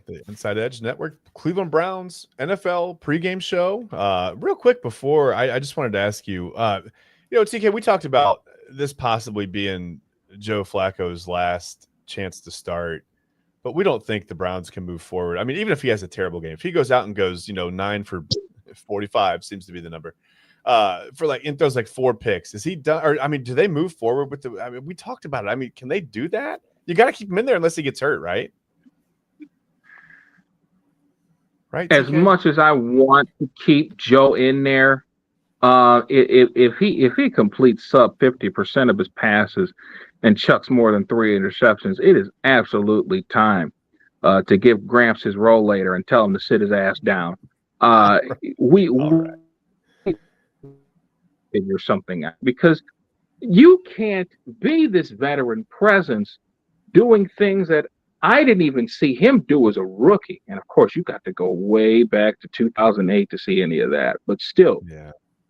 the Inside Edge Network, Cleveland Browns NFL pregame show. Real quick before, I just wanted to ask you, TK, we talked about this possibly being Joe Flacco's last chance to start, but we don't think the Browns can move forward. I mean, even if he has a terrible game, if he goes out and goes, 9 for 45 seems to be the number. Throws like 4 picks. Is he done? Or do they move forward with the? I mean, we talked about it. Can they do that? You got to keep him in there unless he gets hurt, right? Right. As TK? much as I want to keep Joe in there, if he completes sub 50% of his passes and chucks more than 3 interceptions, it is absolutely time to give Gramps his roll later and tell him to sit his ass down. We figure something out, because you can't be this veteran presence doing things that I didn't even see him do as a rookie. And of course, you got to go way back to 2008 to see any of that. But still,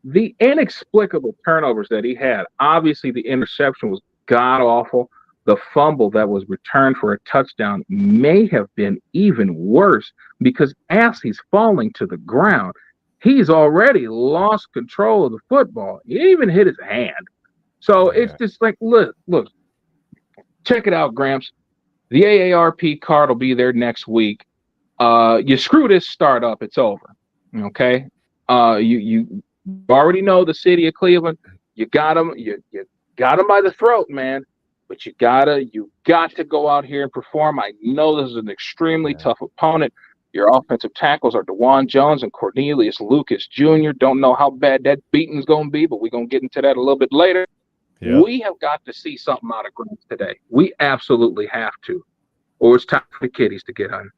the inexplicable turnovers that he had, obviously the interception was god awful. The fumble that was returned for a touchdown may have been even worse, because as he's falling to the ground, he's already lost control of the football. He even hit his hand. So it's just like, look, check it out, Gramps. The AARP card will be there next week. You screw this start up, it's over. Okay? You already know the city of Cleveland. You got them. You got them by the throat, man. But you got to go out here and perform. I know this is an extremely tough opponent. Your offensive tackles are DeJuan Jones and Cornelius Lucas Jr. Don't know how bad that beating's going to be, but we're going to get into that a little bit later. Yep. We have got to see something out of Gramps today. We absolutely have to, or it's time for the kiddies to get on.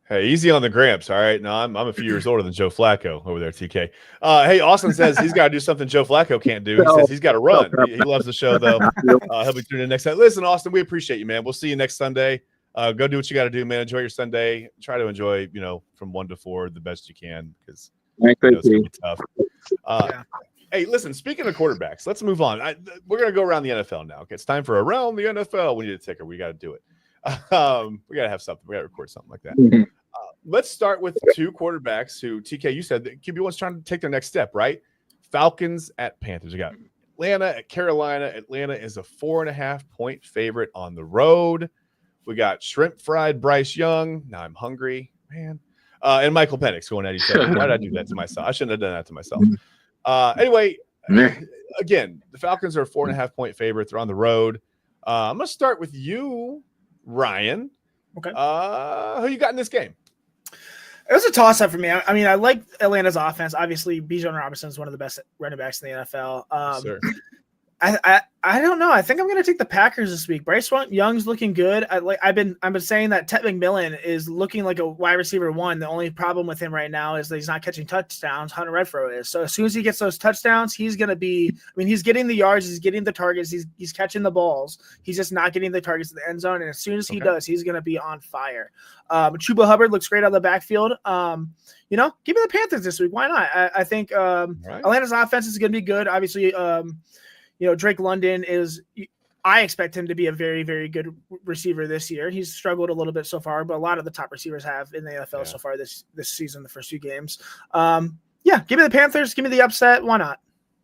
Hey, easy on the Gramps, all right? No, I'm a few years older than Joe Flacco over there, TK. Hey, Austin says he's got to do something Joe Flacco can't do. He says he's got to run. He loves the show, though. He'll be tuning in next time. Listen, Austin, we appreciate you, man. We'll see you next Sunday. Go do what you got to do, man. Enjoy your Sunday. Try to enjoy, from 1 to 4 the best you can, because it's going to be tough. Hey, listen, speaking of quarterbacks, let's move on. We're going to go around the NFL now. Okay, it's time for Around the NFL. We need a ticker. We got to do it. We got to have something. We got to record something like that. Mm-hmm. Let's start with 2 quarterbacks who, TK, you said that QB1's trying to take their next step, right? Falcons at Panthers. We got Atlanta at Carolina. Atlanta is a 4.5-point favorite on the road. We got shrimp fried Bryce Young. Now I'm hungry, man. And Michael Penix going at each other. Why did I do that to myself? I shouldn't have done that to myself. Anyway, again, the Falcons are a 4.5-point favorite. They're on the road. I'm going to start with you, Ryan. Okay. Who you got in this game? It was a toss-up for me. I like Atlanta's offense. Obviously, Bijan Robinson is one of the best running backs in the NFL. Sure. I don't know. I think I'm going to take the Packers this week. Bryce Young's looking good. I've been saying that Ted McMillan is looking like a wide receiver 1. The only problem with him right now is that he's not catching touchdowns. Hunter Renfrow is. So as soon as he gets those touchdowns, he's going to be. He's getting the yards, he's getting the targets, he's catching the balls. He's just not getting the targets in the end zone. And as soon as he does, he's going to be on fire. Chuba Hubbard looks great out of the backfield. Give me the Panthers this week. Why not? I think Atlanta's offense is going to be good. Obviously. Drake London I expect him to be a very, very good receiver this year. He's struggled a little bit so far, but a lot of the top receivers have in the NFL so far this season, the first 2 games. Give me the Panthers. Give me the upset. Why not?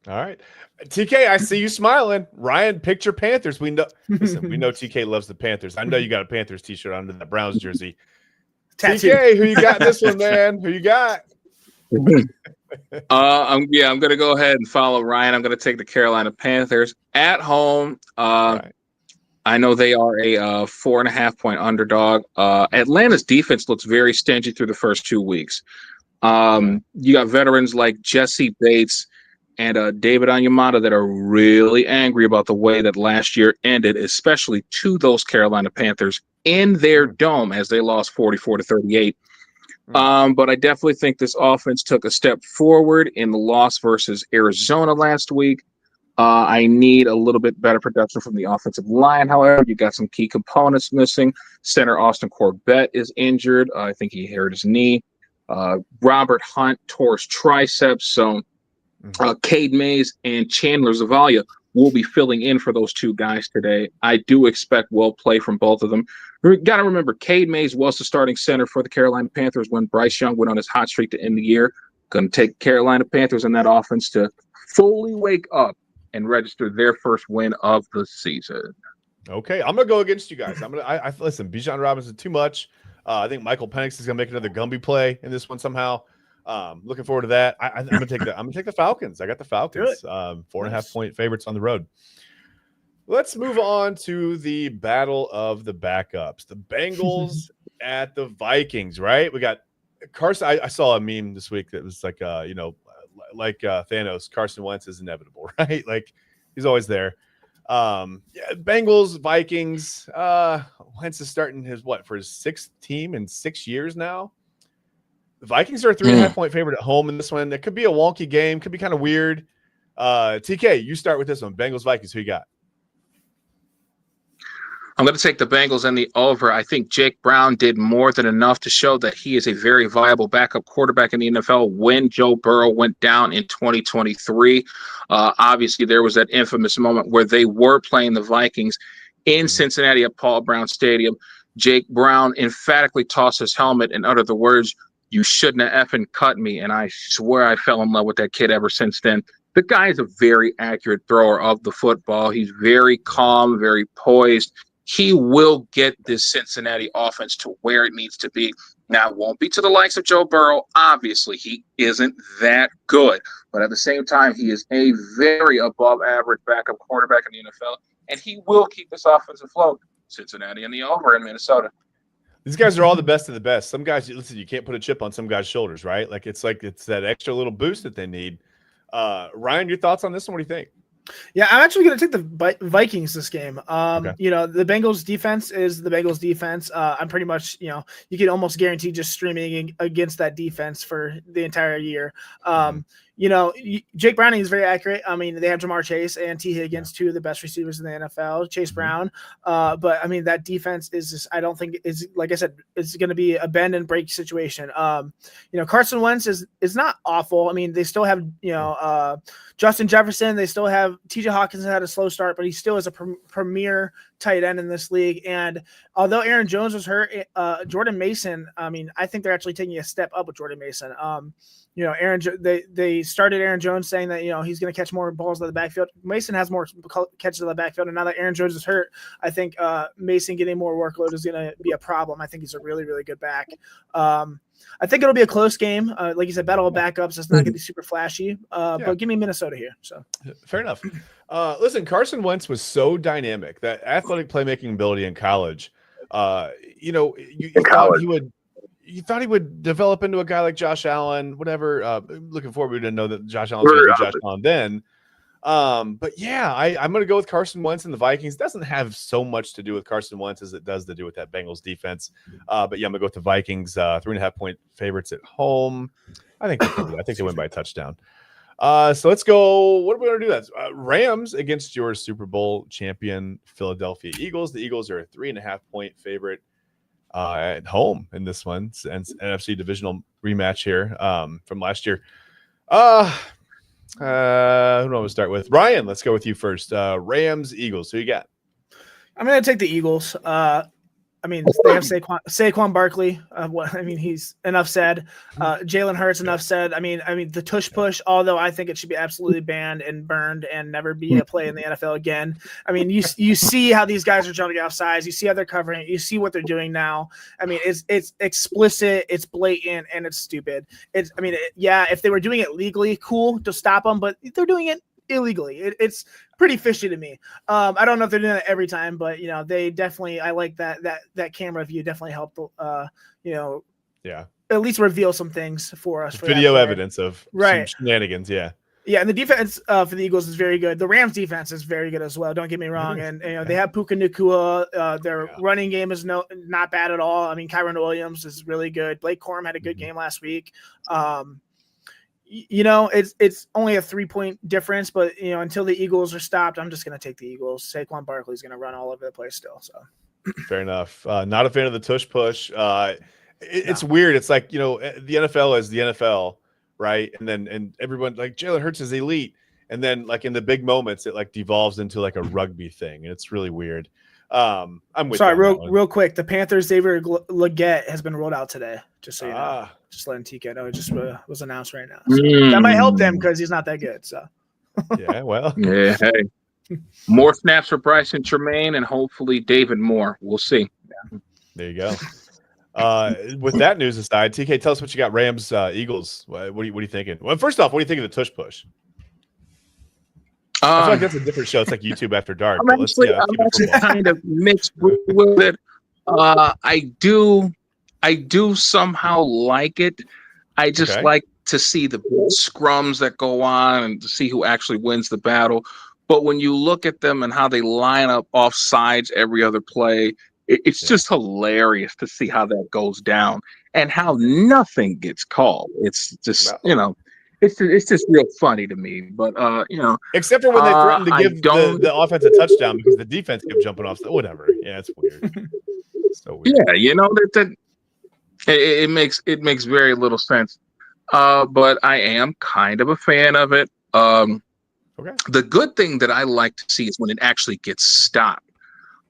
All right. TK, I see you smiling. Ryan, picture Panthers. We know TK loves the Panthers. I know you got a Panthers t-shirt under that Browns jersey. TK, who you got in this one, man? Who you got? I'm gonna go ahead and follow Ryan. I'm gonna take the Carolina Panthers at home. Right. I know they are a 4.5-point underdog. Atlanta's defense looks very stingy through the first 2 weeks. You got veterans like Jesse Bates and David Onyemata that are really angry about the way that last year ended, especially to those Carolina Panthers in their dome as they lost 44-38. But I definitely think this offense took a step forward in the loss versus Arizona last week. I need a little bit better production from the offensive line. However, you got some key components missing. Center Austin Corbett is injured. I think he hurt his knee. Robert Hunt tore his triceps. So Cade Mays and Chandler Zavala will be filling in for those two guys today. I do expect well play from both of them. We got to remember, Cade Mays was the starting center for the Carolina Panthers when Bryce Young went on his hot streak to end the year. Going to take Carolina Panthers and that offense to fully wake up and register their first win of the season. Okay, I'm gonna go against you guys. I listen. Bijan Robinson too much. I think Michael Penix is gonna make another Gumby play in this one somehow. Looking forward to that. I'm gonna take the Falcons. I got the Falcons. 4.5 point favorites on the road. Let's move on to the battle of the backups. The Bengals at the Vikings. Right? We got Carson. I saw a meme this week that was like Thanos. Carson Wentz is inevitable. Right? Like he's always there. Bengals, Vikings. Wentz is starting for his sixth team in 6 years now. The Vikings are a 3.5 point favorite at home in this one. It could be a wonky game, could be kind of weird. TK, you start with this one. Bengals, Vikings, who you got? I'm going to take the Bengals and the over. I think Jake Brown did more than enough to show that he is a very viable backup quarterback in the NFL when Joe Burrow went down in 2023. Obviously, there was that infamous moment where they were playing the Vikings in Cincinnati at Paul Brown Stadium. Jake Brown emphatically tossed his helmet and uttered the words, "You shouldn't have effing cut me." And I swear I fell in love with that kid ever since then. The guy is a very accurate thrower of the football. He's very calm, very poised. He will get this Cincinnati offense to where it needs to be. Now, it won't be to the likes of Joe Burrow. Obviously, he isn't that good. But at the same time, he is a very above-average backup quarterback in the NFL, and he will keep this offense afloat. Cincinnati and the over in Minnesota. These guys are all the best of the best. Some guys, listen, you can't put a chip on some guys' shoulders, right? It's that extra little boost that they need. Ryan, your thoughts on this one? What do you think? Yeah, I'm actually going to take the Vikings this game. Okay. The Bengals defense is the Bengals defense. I'm pretty much, you can almost guarantee just streaming against that defense for the entire year. Jake Browning is very accurate. I mean, they have Jamar Chase and T. Higgins, two of the best receivers in the NFL. Chase Brown, but I mean that defense is just, I don't think is, like I said, it's going to be a bend and break situation. Carson Wentz is not awful. I mean, they still have Justin Jefferson. They still have T.J. Hawkins had a slow start, but he still is a premier tight end in this league. And although Aaron Jones was hurt, Jordan Mason, I mean, I think they're actually taking a step up with Jordan Mason. They started Aaron Jones saying that, he's going to catch more balls out of the backfield. Mason has more catches out of the backfield. And now that Aaron Jones is hurt, I think Mason getting more workload is going to be a problem. I think he's a really, really good back. I think it'll be a close game. Like you said, battle of backups. It's not going to be super flashy, but give me Minnesota here. So fair enough. Listen, Carson Wentz was so dynamic, that athletic playmaking ability in college. You thought he would develop into a guy like Josh Allen, whatever. Looking forward, we didn't know that Josh Allen was going to be Josh Allen then. But yeah, I'm going to go with Carson Wentz and the Vikings. It doesn't have so much to do with Carson Wentz as it does to do with that Bengals defense. But yeah, I'm going to go with the Vikings, 3.5 point favorites at home. I think they win by a touchdown. So let's go. What are we going to do? That's Rams against your Super Bowl champion Philadelphia Eagles. The Eagles are a 3.5 point favorite at home in this one. It's an NFC divisional rematch here from last year. Who do I want to start with? Ryan, let's go with you first. Rams, Eagles. Who you got? I'm going to take the Eagles. They have Saquon Barkley. He's enough said. Jalen Hurts, enough said. I mean, the tush push, although I think it should be absolutely banned and burned and never be a play in the NFL again. I mean, you see how these guys are jumping off sides. You see how they're covering it. You see what they're doing now. I mean, it's explicit, it's blatant, and it's stupid. If they were doing it legally, cool to stop them, but they're doing it illegally. It's pretty fishy to me. I don't know if they're doing it every time, but they definitely, I like that camera view definitely helped at least reveal some things for us. Video evidence of some shenanigans. Yeah, and the defense for the Eagles is very good. The Rams defense is very good as well, don't get me wrong. And they have Puka Nacua. Their running game is not bad at all. I mean, Kyron Williams is really good. Blake Corum had a good game last week. It's only a 3-point difference, but until the Eagles are stopped, I'm just going to take the Eagles. Saquon Barkley is going to run all over the place still. So fair enough. Not a fan of the tush push. It's weird. It's like, the NFL is the NFL, right? And everyone, like, Jalen Hurts is elite. and then like in the big moments, it like devolves into like a rugby thing, and it's really weird. I'm with Sorry, you on that one. real quick. The Panthers Xavier Legette has been rolled out today. Just so you know, Ah, just letting TK know. It just was announced right now. So that might help them because he's not that good. So yeah, well, Yeah, hey. More snaps for Bryson Tremaine and hopefully David Moore. We'll see. there you go. With that news aside, TK, tell us what you got. Rams, Eagles. What are you thinking? Well, first off, what do you think of the tush push? I feel like that's a different show. It's like YouTube After Dark. I'm But actually kind of mixed with it. I do somehow like it. I just Okay. like to see the scrums that go on and to see who actually wins the battle. But when you look at them and how they line up off sides every other play, it's just hilarious to see how that goes down and how nothing gets called. It's just, it's just real funny to me. But, except for when they threaten to I give don't. the offense a touchdown because the defense kept jumping off. So whatever. Yeah, it's weird. So weird. Yeah, that it makes very little sense. But I am kind of a fan of it. Okay. The good thing that I like to see is when it actually gets stopped.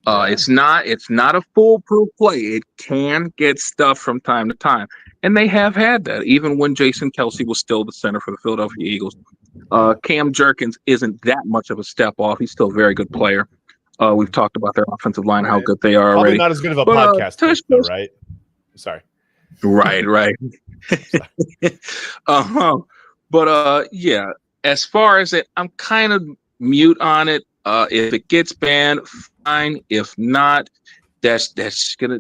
Yeah. It's not a foolproof play. It can get stuff from time to time, and they have had that. Even when Jason Kelsey was still the center for the Philadelphia Eagles, Cam Jerkins isn't that much of a step off. He's still a very good player. We've talked about their offensive line, how good they are Probably already. not as good of a podcast, though, right? Sorry. Right. But yeah, as far as it, I'm kind of mute on it. If it gets banned, fine. If not, that's just gonna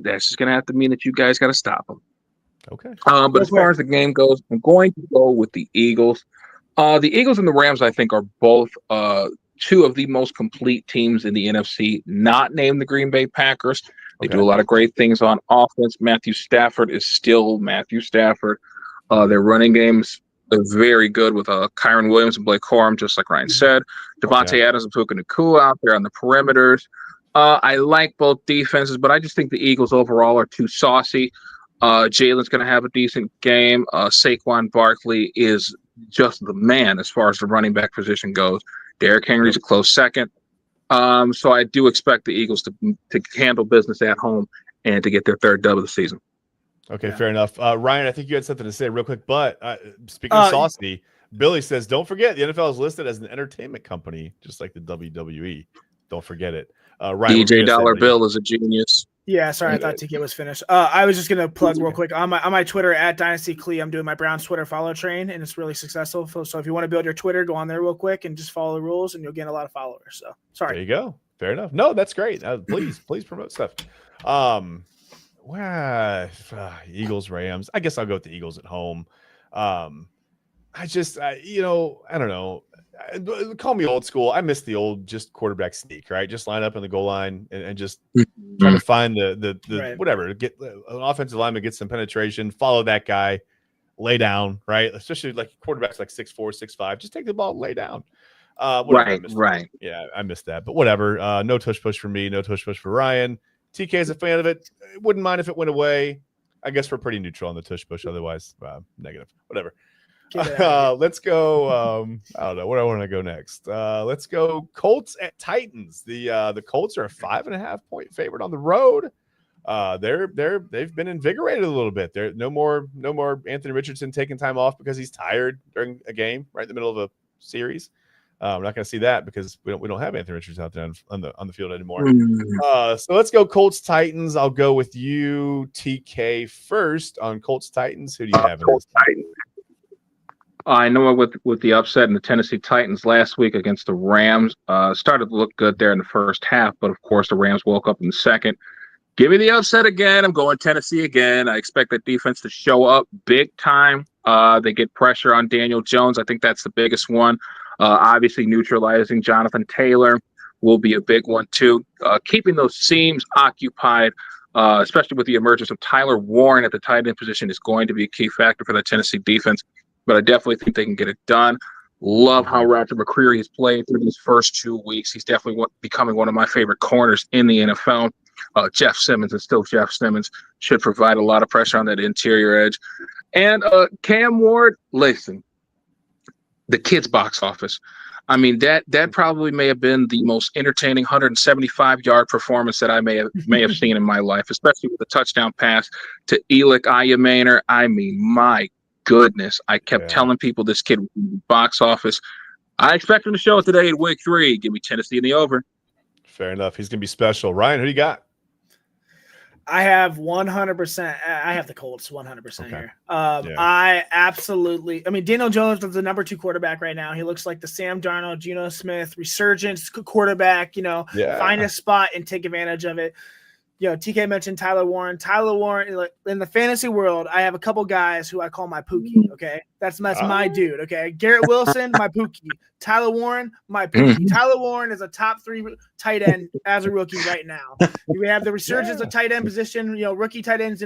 have to mean that you guys got to stop them. Okay. But as far as the game goes, I'm going to go with the Eagles. The Eagles and the Rams, I think, are both two of the most complete teams in the NFC, not named the Green Bay Packers. They do a lot of great things on offense. Matthew Stafford is still Matthew Stafford. Their running games are very good with Kyron Williams and Blake Corum, just like Ryan said. Devontae Adams and Puka Nacua out there on the perimeters. I like both defenses, but I just think the Eagles overall are too saucy. Jalen's going to have a decent game. Saquon Barkley is just the man as far as the running back position goes. Derrick Henry's a close second. So I do expect the Eagles to handle business at home and to get their third dub of the season. Okay, fair enough. Ryan, I think you had something to say real quick, but speaking of saucy, Billy says, don't forget, the NFL is listed as an entertainment company, just like the WWE. Don't forget it. Ryan, DJ Dollar Bill is a genius. Yeah, sorry, I thought TK was finished. I was just gonna plug real quick on my Twitter at Dynasty Clee. I'm doing my Browns Twitter follow train, and it's really successful. So if you want to build your Twitter, go on there real quick and just follow the rules, and you'll get a lot of followers. So sorry. There you go. Fair enough. No, that's great. Please promote stuff. Eagles, Rams. I guess I'll go with the Eagles at home. I don't know. Call me old school. I miss the old just quarterback sneak, right? Just line up in the goal line and just try to find the whatever, get an offensive lineman, get some penetration, follow that guy, lay down, right? Especially like quarterbacks like 6'4", 6'5", just take the ball, lay down. Right. Yeah, I missed that. But whatever. No tush push for me, no tush push for Ryan. TK is a fan of it. Wouldn't mind if it went away. I guess we're pretty neutral on the tush push. Otherwise, negative. Whatever. Let's go. I don't know where I want to go next. Let's go Colts at Titans. The Colts are a 5.5 point favorite on the road. They've been invigorated a little bit. There no more Anthony Richardson taking time off because he's tired during a game right in the middle of a series. We're not going to see that because we don't have Anthony Richardson out there on the field anymore. So let's go Colts Titans. I'll go with you, TK, first on Colts Titans. Who do you have? Colts Titans. I know with the upset in the Tennessee Titans last week against the Rams, started to look good there in the first half, but of course the Rams woke up in the second. Give me the upset again. I'm going Tennessee again. I expect that defense to show up big time. They get pressure on Daniel Jones. I think that's the biggest one. Obviously, neutralizing Jonathan Taylor will be a big one, too. Keeping those seams occupied, especially with the emergence of Tyler Warren at the tight end position, is going to be a key factor for the Tennessee defense. But I definitely think they can get it done. Love how Roger McCreary has played through these first 2 weeks. He's definitely becoming one of my favorite corners in the NFL. Jeff Simmons is still Jeff Simmons. Should provide a lot of pressure on that interior edge. And Cam Ward, listen. the kids' box office. I mean, that probably may have been the most entertaining 175-yard performance that I may have seen in my life, especially with the touchdown pass to Elik Ayamaner. I mean, my goodness, I kept telling people this kid was in the box office. I expect him to show it today in week 3. Give me Tennessee in the over. Fair enough. He's going to be special. Ryan, who do you got? I have 100%. I have the Colts 100% here. I absolutely. I mean, Daniel Jones is the number 2 quarterback right now. He looks like the Sam Darnold, Geno Smith resurgence quarterback. Find a spot and take advantage of it. TK mentioned Tyler Warren. Tyler Warren, in the fantasy world, I have a couple guys who I call my Pookie. Okay, that's my dude. Okay, Garrett Wilson, my Pookie. Tyler Warren, my Pookie. Tyler Warren is a top 3 tight end as a rookie right now. We have the resurgence of tight end position. Rookie tight ends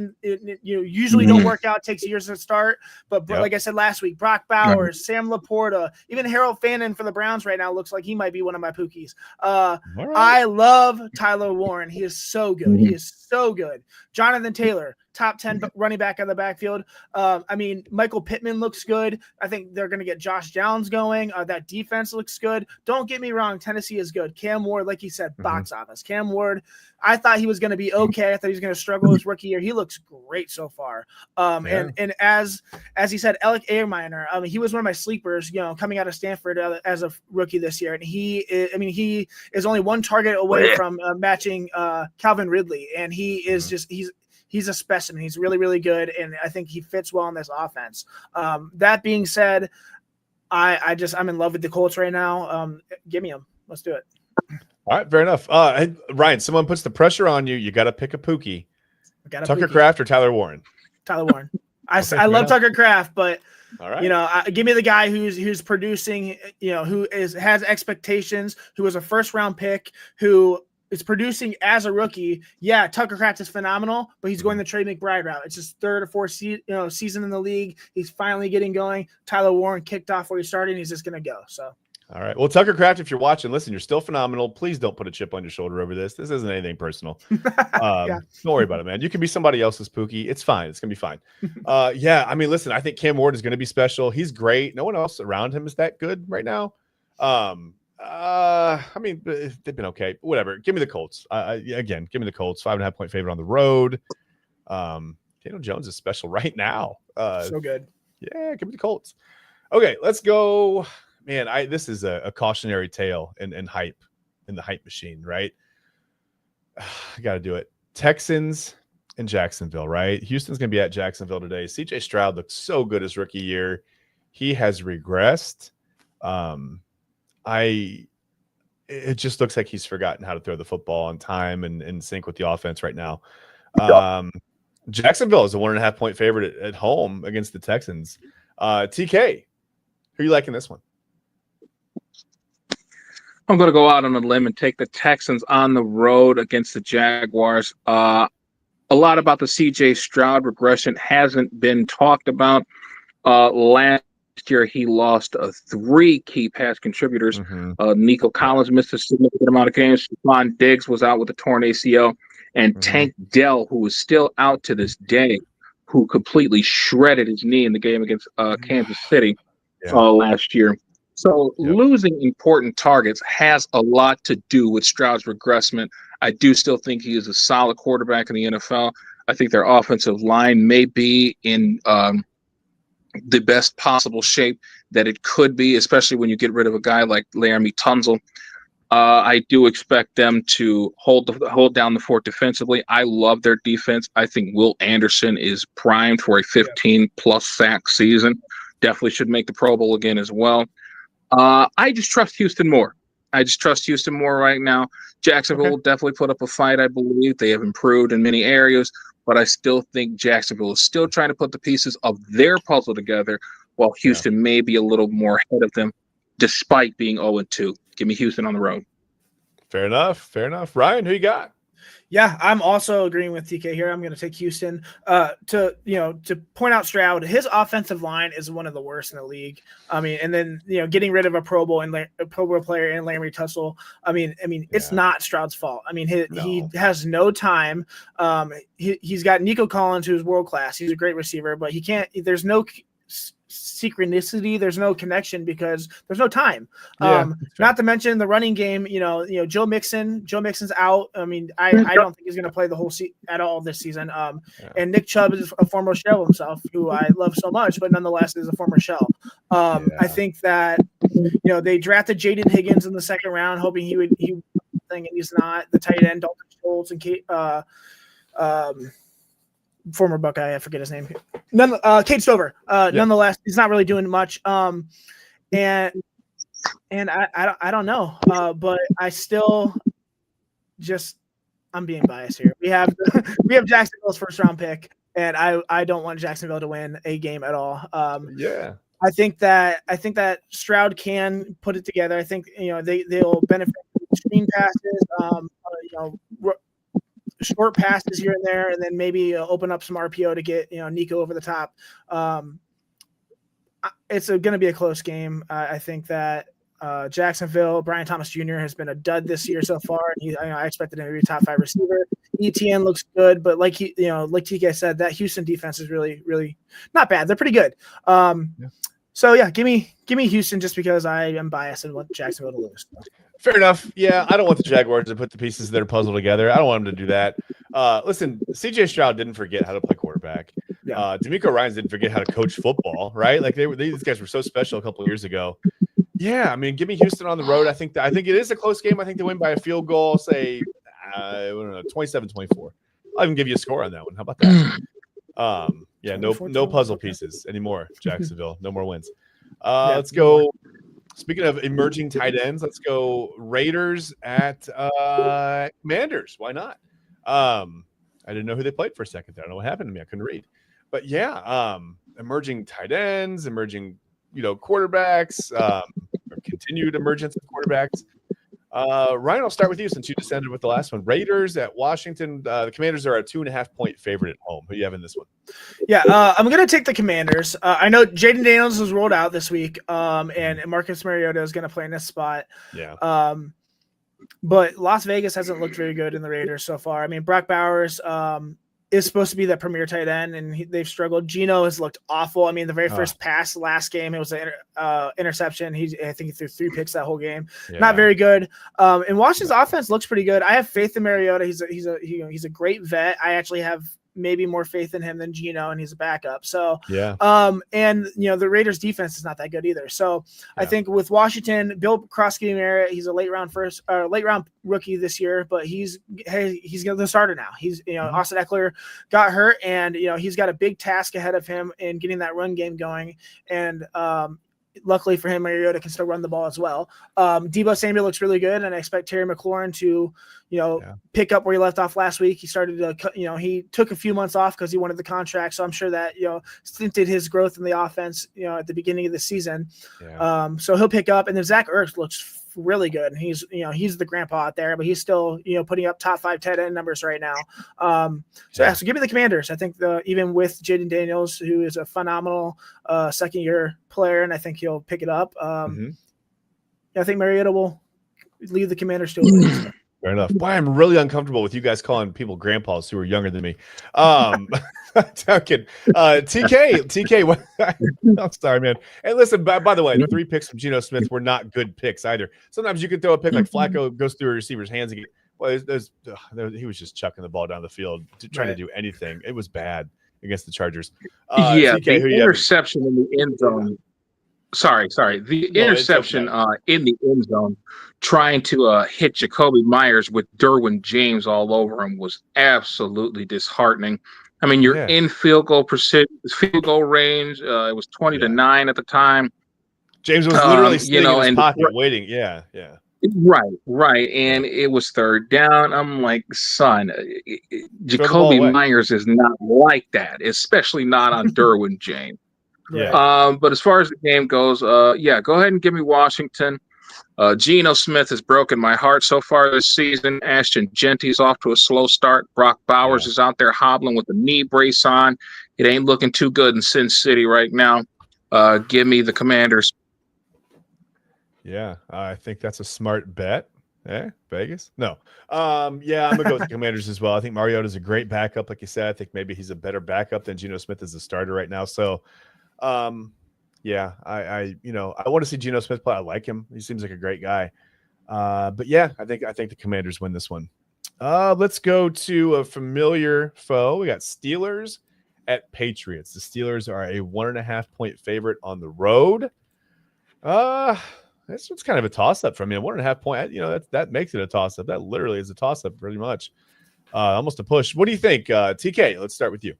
usually don't work out. Takes years to start. But like I said last week, Brock Bowers, Sam Laporta, even Harold Fannin for the Browns right now looks like he might be one of my Pookies. I love Tyler Warren. He is so good. He is so good. Jonathan Taylor, top 10 running back out of the backfield. Michael Pittman looks good. I think they're going to get Josh Downs going. That defense looks good. Don't get me wrong. Tennessee is good. Cam Ward, like he said, box office. Cam Ward, I thought he was going to be okay. I thought he was going to struggle his rookie year. He looks great so far. And as he said, Elik Ayamaner, he was one of my sleepers, coming out of Stanford as a rookie this year. And he is only 1 target away from matching Calvin Ridley. And he is he's a specimen. He's really, really good, and I think he fits well in this offense. That being said, I'm in love with the Colts right now. Give me them. Let's do it. All right, fair enough. Ryan, someone puts the pressure on you. You got to pick a Pookie. Tucker Kraft or Tyler Warren? Tyler Warren. I love Tucker Kraft, but all right. Give me the guy who's producing. Who has expectations. Who was a first-round pick. Who is producing as a rookie. Yeah, Tucker Kraft is phenomenal, but he's going the Trey McBride route. It's his 3rd or 4th season in the league. He's finally getting going. Tyler Warren kicked off where he started, and he's just going to go. So, all right. Well, Tucker Kraft, if you're watching, listen, you're still phenomenal. Please don't put a chip on your shoulder over this. This isn't anything personal. Don't worry about it, man. You can be somebody else's Pookie. It's fine. It's going to be fine. Listen, I think Cam Ward is going to be special. He's great. No one else around him is that good right now. They've been okay. Whatever. Give me the Colts. Give me the Colts. 5.5 point favorite on the road. Daniel Jones is special right now. So good. Yeah, give me the Colts. Okay, let's go. Man, this is a cautionary tale in hype, in the hype machine, right? I got to do it. Texans and Jacksonville, right? Houston's going to be at Jacksonville today. CJ Stroud looks so good his rookie year. He has regressed. It just looks like he's forgotten how to throw the football on time and in sync with the offense right now. Jacksonville is a 1.5 point favorite at home against the Texans. TK, who are you liking this one? I'm going to go out on a limb and take the Texans on the road against the Jaguars. A lot about the CJ Stroud regression hasn't been talked about. Last year, he lost 3 key pass contributors. Nico Collins missed a significant amount of games. Stephon Diggs was out with a torn ACL. And Tank Dell, who is still out to this day, who completely shredded his knee in the game against Kansas City last year. So losing important targets has a lot to do with Stroud's regressment. I do still think he is a solid quarterback in the NFL. I think their offensive line may be in the best possible shape that it could be, especially when you get rid of a guy like Laramie Tunsil. I do expect them to hold down the fort defensively. I love their defense. I think Will Anderson is primed for a 15-plus sack season. Definitely should make the Pro Bowl again as well. I just trust Houston more. Right now. Jacksonville will definitely put up a fight, I believe. They have improved in many areas, but I still think Jacksonville is still trying to put the pieces of their puzzle together, while Houston may be a little more ahead of them, despite being 0-2. Give me Houston on the road. Fair enough. Ryan, who you got? Yeah, I'm also agreeing with TK here. I'm going to take Houston. To point out Stroud, his offensive line is one of the worst in the league. And then getting rid of a Pro Bowl player in Laramie Tunsil. It's not Stroud's fault. He has no time. He's got Nico Collins, who's world class. He's a great receiver, but he can't. There's no synchronicity. There's no connection because there's no time. Yeah, Not to mention the running game. Joe Mixon's out. I mean, I don't think he's going to play the whole at all this season. And Nick Chubb is a former shell himself, who I love so much, but nonetheless is a former shell. I think that they drafted Jaden Higgins in the second round, hoping he would and he's not. The tight end Dalton Schultz and former Buckeye, I forget his name. Kate Stover. Nonetheless, he's not really doing much. And I don't know. But I still I'm being biased here. We have Jacksonville's first round pick, and I don't want Jacksonville to win a game at all. I think that Stroud can put it together. I think they'll benefit from screen passes, short passes here and there, and then maybe open up some RPO to get Nico over the top. It's going to be a close game. I think that Jacksonville, Brian Thomas Jr. has been a dud this year so far, and I expected him to be a top 5 receiver. ETN looks good, but like TK said, that Houston defense is really, really not bad. They're pretty good. So yeah, give me Houston just because I am biased and want Jacksonville to lose. Fair enough. Yeah, I don't want the Jaguars to put the pieces of their puzzle together. I don't want them to do that. Listen, CJ Stroud didn't forget how to play quarterback. D'Amico Ryans didn't forget how to coach football, right? Like these guys were so special a couple of years ago. Yeah, I mean, give me Houston on the road. I think it is a close game. I think they win by a field goal, say, I don't know, 27-24. I'll even give you a score on that one. How about that? Yeah, no puzzle pieces anymore, Jacksonville. No more wins. Let's go. Speaking of emerging tight ends, let's go Raiders at Commanders. Why not? I didn't know who they played for a second there. I don't know what happened to me. I couldn't read. But yeah, emerging tight ends, emerging quarterbacks, continued emergence of quarterbacks. Ryan, I'll start with you since you descended with the last one. Raiders at Washington. The Commanders are a 2.5-point favorite at home. Who do you have in this one? Yeah, I'm going to take the Commanders. I know Jaden Daniels was rolled out this week, and Marcus Mariota is going to play in this spot. Yeah. But Las Vegas hasn't looked very good in the Raiders so far. I mean, Brock Bowers is supposed to be the premier tight end, and they've struggled. Geno has looked awful. I mean, the very first pass last game, it was an interception. I think he threw 3 picks that whole game. Yeah. Not very good. And Washington's offense looks pretty good. I have faith in Mariota. He's a great vet. I actually have maybe more faith in him than Geno, and he's a backup. So, yeah. And the Raiders defense is not that good either. So I think with Washington, Bill Krosky, he's a late round rookie this year, but he's the starter now. He's, Austin Eckler got hurt, and, he's got a big task ahead of him in getting that run game going. And, luckily for him, Mariota can still run the ball as well. Deebo Samuel looks really good, and I expect Terry McLaurin to, pick up where he left off last week. He started to, he took a few months off because he wanted the contract. So I'm sure that, stinted his growth in the offense, at the beginning of the season. Yeah. So he'll pick up, and then Zach Ertz looks really good. And he's the grandpa out there, but he's still, putting up top 5 tight end numbers right now. So give me the Commanders. I think even with Jaden Daniels, who is a phenomenal second year player, and I think he'll pick it up. I think Mariota will lead the Commanders to a win. Fair enough. Boy, I'm really uncomfortable with you guys calling people grandpas who are younger than me. TK. I'm sorry, man. And listen, by the way, the 3 picks from Geno Smith were not good picks either. Sometimes you can throw a pick like Flacco goes through a receiver's hands again. Well, he was just chucking the ball down the field trying to do anything. It was bad against the Chargers. TK, the interception in the end zone. Sorry. The interception in the end zone, trying to hit Jacoby Myers with Derwin James all over him, was absolutely disheartening. I mean, you're in field goal range. It was 20-9 at the time. James was literally sitting in his pocket waiting. Yeah. Right. And it was 3rd down. I'm like, son, Jacoby Myers is not like that, especially not on Derwin James. Yeah. But as far as the game goes, go ahead and give me Washington. Geno Smith has broken my heart so far this season. Ashton Genty's off to a slow start. Brock Bowers is out there hobbling with a knee brace on. It ain't looking too good in Sin City right now. Give me the Commanders. Yeah, I think that's a smart bet. Vegas? No. I'm going to go with the Commanders as well. I think Mariota's a great backup, like you said. I think maybe he's a better backup than Geno Smith as a starter right now. So, Yeah, I want to see Geno Smith play. I like him. He seems like a great guy. But yeah, I think the Commanders win this one. Let's go to a familiar foe. We got Steelers at Patriots. The Steelers are a 1.5-point favorite on the road. This one's kind of a toss-up for me. A 1.5 point, that makes it a toss-up. That literally is a toss-up, pretty much. Almost a push. What do you think, TK? Let's start with you.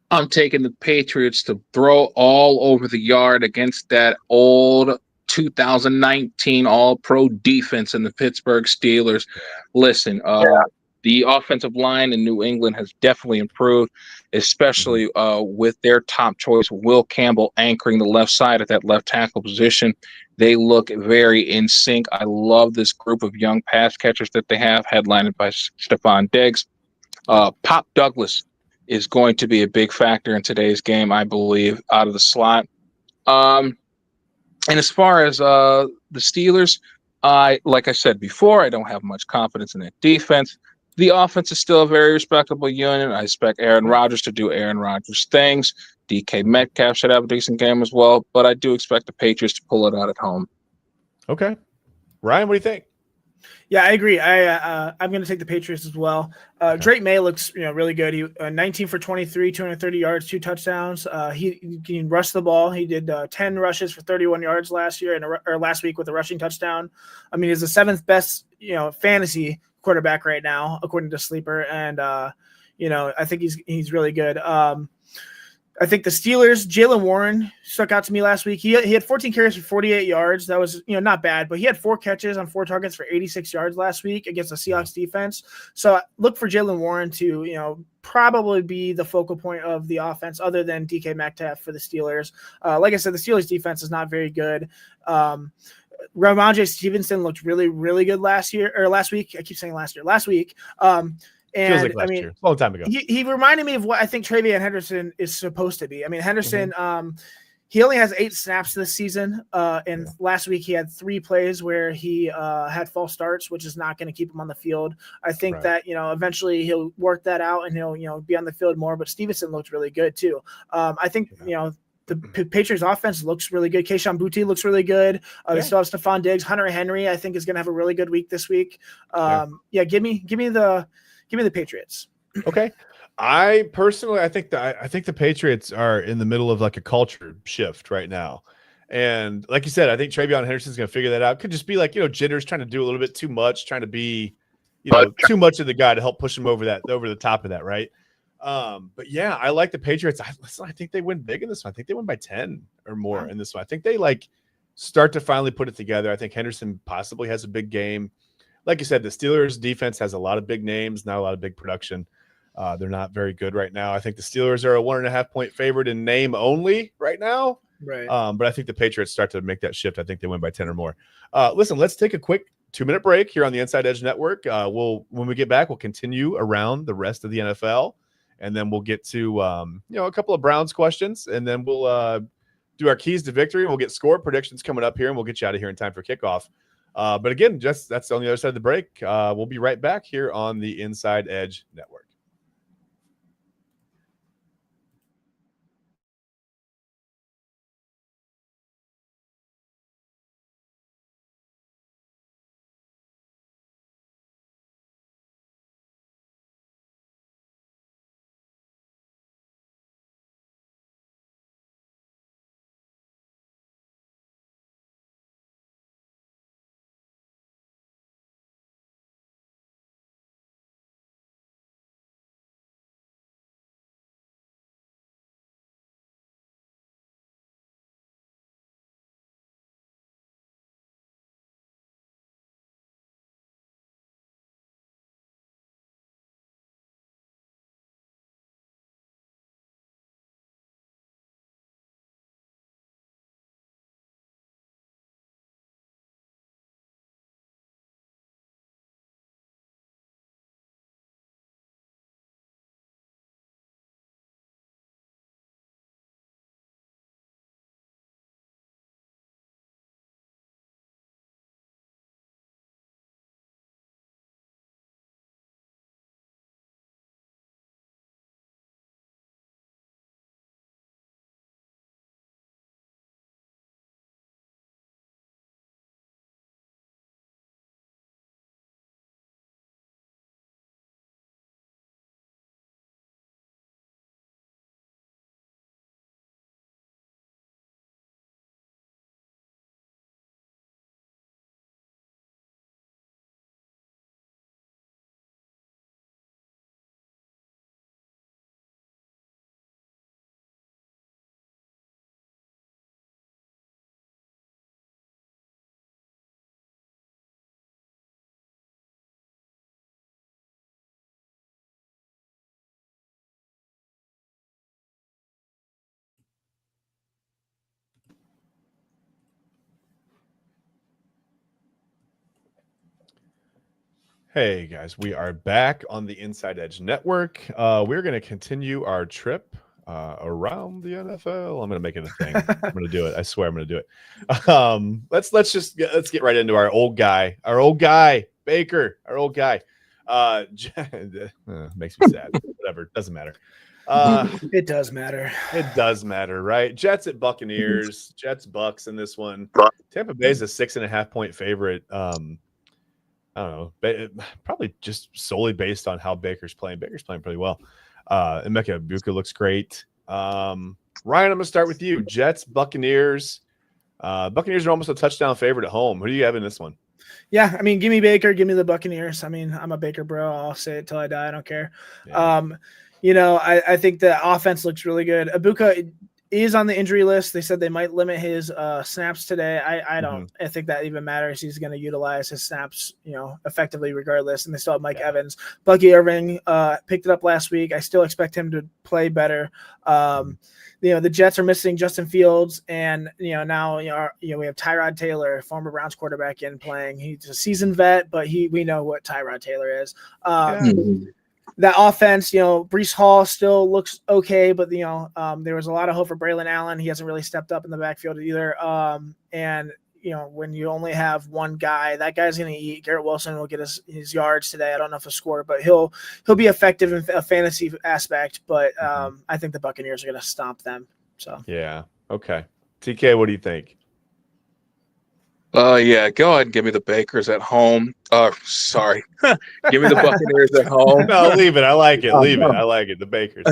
I'm taking the Patriots to throw all over the yard against that old 2019 All-Pro defense in the Pittsburgh Steelers. Listen, the offensive line in New England has definitely improved, especially with their top choice, Will Campbell, anchoring the left side at that left tackle position. They look very in sync. I love this group of young pass catchers that they have, headlined by Stephon Diggs. Pop Douglas is going to be a big factor in today's game, I believe, out of the slot. And as far as the Steelers, like I said before, I don't have much confidence in that defense. The offense is still a very respectable unit. I expect Aaron Rodgers to do Aaron Rodgers things. DK Metcalf should have a decent game as well, but I do expect the Patriots to pull it out at home. Okay. Ryan, what do you think? Yeah, I agree. I'm going to take the Patriots as well. Drake May looks really good. He 19 for 23, 230 yards, 2 touchdowns. He can rush the ball. He did 10 rushes for 31 yards last week with a rushing touchdown. I mean, he's the 7th best fantasy quarterback right now according to Sleeper, and I think he's really good. I think the Steelers, Jalen Warren stuck out to me last week. He had 14 carries for 48 yards. That was, not bad, but he had 4 catches on 4 targets for 86 yards last week against the Seahawks defense. So look for Jalen Warren to, probably be the focal point of the offense other than DK Metcalf for the Steelers. Like I said, the Steelers defense is not very good. Ramondre Stevenson looked really, really good last week. I keep saying last week. And feels like last year. A long time ago. He reminded me of what I think Travion Henderson is supposed to be. I mean, Henderson, he only has 8 snaps this season. And last week he had 3 plays where he had false starts, which is not going to keep him on the field. I think that, eventually he'll work that out and he'll, be on the field more. But Stevenson looked really good too. I think, the Patriots offense looks really good. Kayshon Boutte looks really good. They still have Stephon Diggs. Hunter Henry, I think, is going to have a really good week this week. Give me the Patriots. Okay. I personally, I think the Patriots are in the middle of like a culture shift right now. And like you said, I think Travion Henderson's going to figure that out. Could just be like, Jitter's trying to do a little bit too much, trying to be, too much of the guy to help push him over the top of that. Right. But yeah, I like the Patriots. I think they win big in this one. I think they win by 10 or more in this one. I think they start to finally put it together. I think Henderson possibly has a big game. Like you said, the Steelers defense has a lot of big names, not a lot of big production. They're not very good right now. I think the Steelers are a 1.5-point favorite in name only right now. Right. But I think the Patriots start to make that shift. I think they win by 10 or more. Listen, let's take a quick 2-minute break here on the Inside Edge Network. When we get back, we'll continue around the rest of the NFL, and then we'll get to a couple of Browns questions, and then we'll do our keys to victory. We'll get score predictions coming up here, and we'll get you out of here in time for kickoff. But again, that's on the other side of the break. We'll be right back here on the Inside Edge Network. Hey guys, we are back on the Inside Edge Network. We're going to continue our trip around the NFL. I'm going to make it a thing. I'm going to do it. I swear I'm going to do it. Let's get right into our old guy, Baker, our old guy. Makes me sad. Whatever, doesn't matter. It does matter. It does matter, right? Jets at Buccaneers, Jets Bucks in this one. Tampa Bay is a 6.5-point favorite. I don't know, probably just solely based on how Baker's playing. Baker's playing pretty well. Emeka Egbuka looks great. Ryan, I'm going to start with you. Jets, Buccaneers. Buccaneers are almost a touchdown favorite at home. Who do you have in this one? Yeah, I mean, give me Baker, give me the Buccaneers. I mean, I'm a Baker bro. I'll say it till I die. I don't care. Yeah. I think the offense looks really good. Egbuka is on the injury list. They said they might limit his snaps today. I don't I think that even matters. He's going to utilize his snaps, effectively regardless. And they still have Mike Evans. Bucky Irving picked it up last week. I still expect him to play better. The Jets are missing Justin Fields, and now we have Tyrod Taylor, former Browns quarterback, in playing. He's a seasoned vet, but we know what Tyrod Taylor is. That offense, Breece Hall still looks okay, but there was a lot of hope for Braylon Allen. He hasn't really stepped up in the backfield either. When you only have one guy, that guy's going to eat. Garrett Wilson will get his yards today. I don't know if he'll score, but he'll be effective in a fantasy aspect. But I think the Buccaneers are going to stomp them. So yeah, okay. TK, what do you think? Go ahead and give me the Bakers at home. Sorry. Give me the Buccaneers at home. No, leave it. I like it. Leave it. I like it. The Bakers.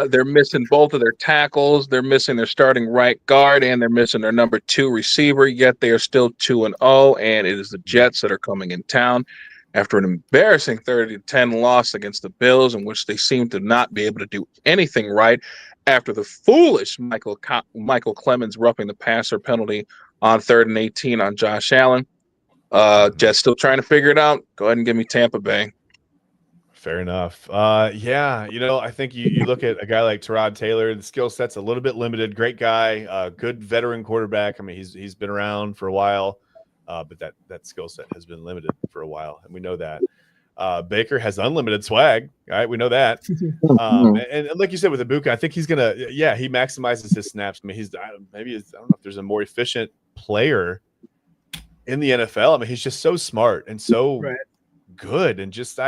They're missing both of their tackles. They're missing their starting right guard, and they're missing their number 2 receiver, yet they are still 2-0, and it is the Jets that are coming in town after an embarrassing 30-10 loss against the Bills, in which they seem to not be able to do anything right after the foolish Michael Clemens roughing the passer penalty on 3rd and 18 on Josh Allen. Jets still trying to figure it out. Go ahead and give me Tampa Bay. Fair enough. I think you look at a guy like Tyrod Taylor, the skill set's a little bit limited. Great guy, good veteran quarterback. I mean, he's been around for a while, but that skill set has been limited for a while, and we know that. Baker has unlimited swag, right? We know that. And like you said with Egbuka, I think he's gonna, he maximizes his snaps. I mean, I don't know if there's a more efficient player in the NFL. I mean, he's just so smart and so good, and just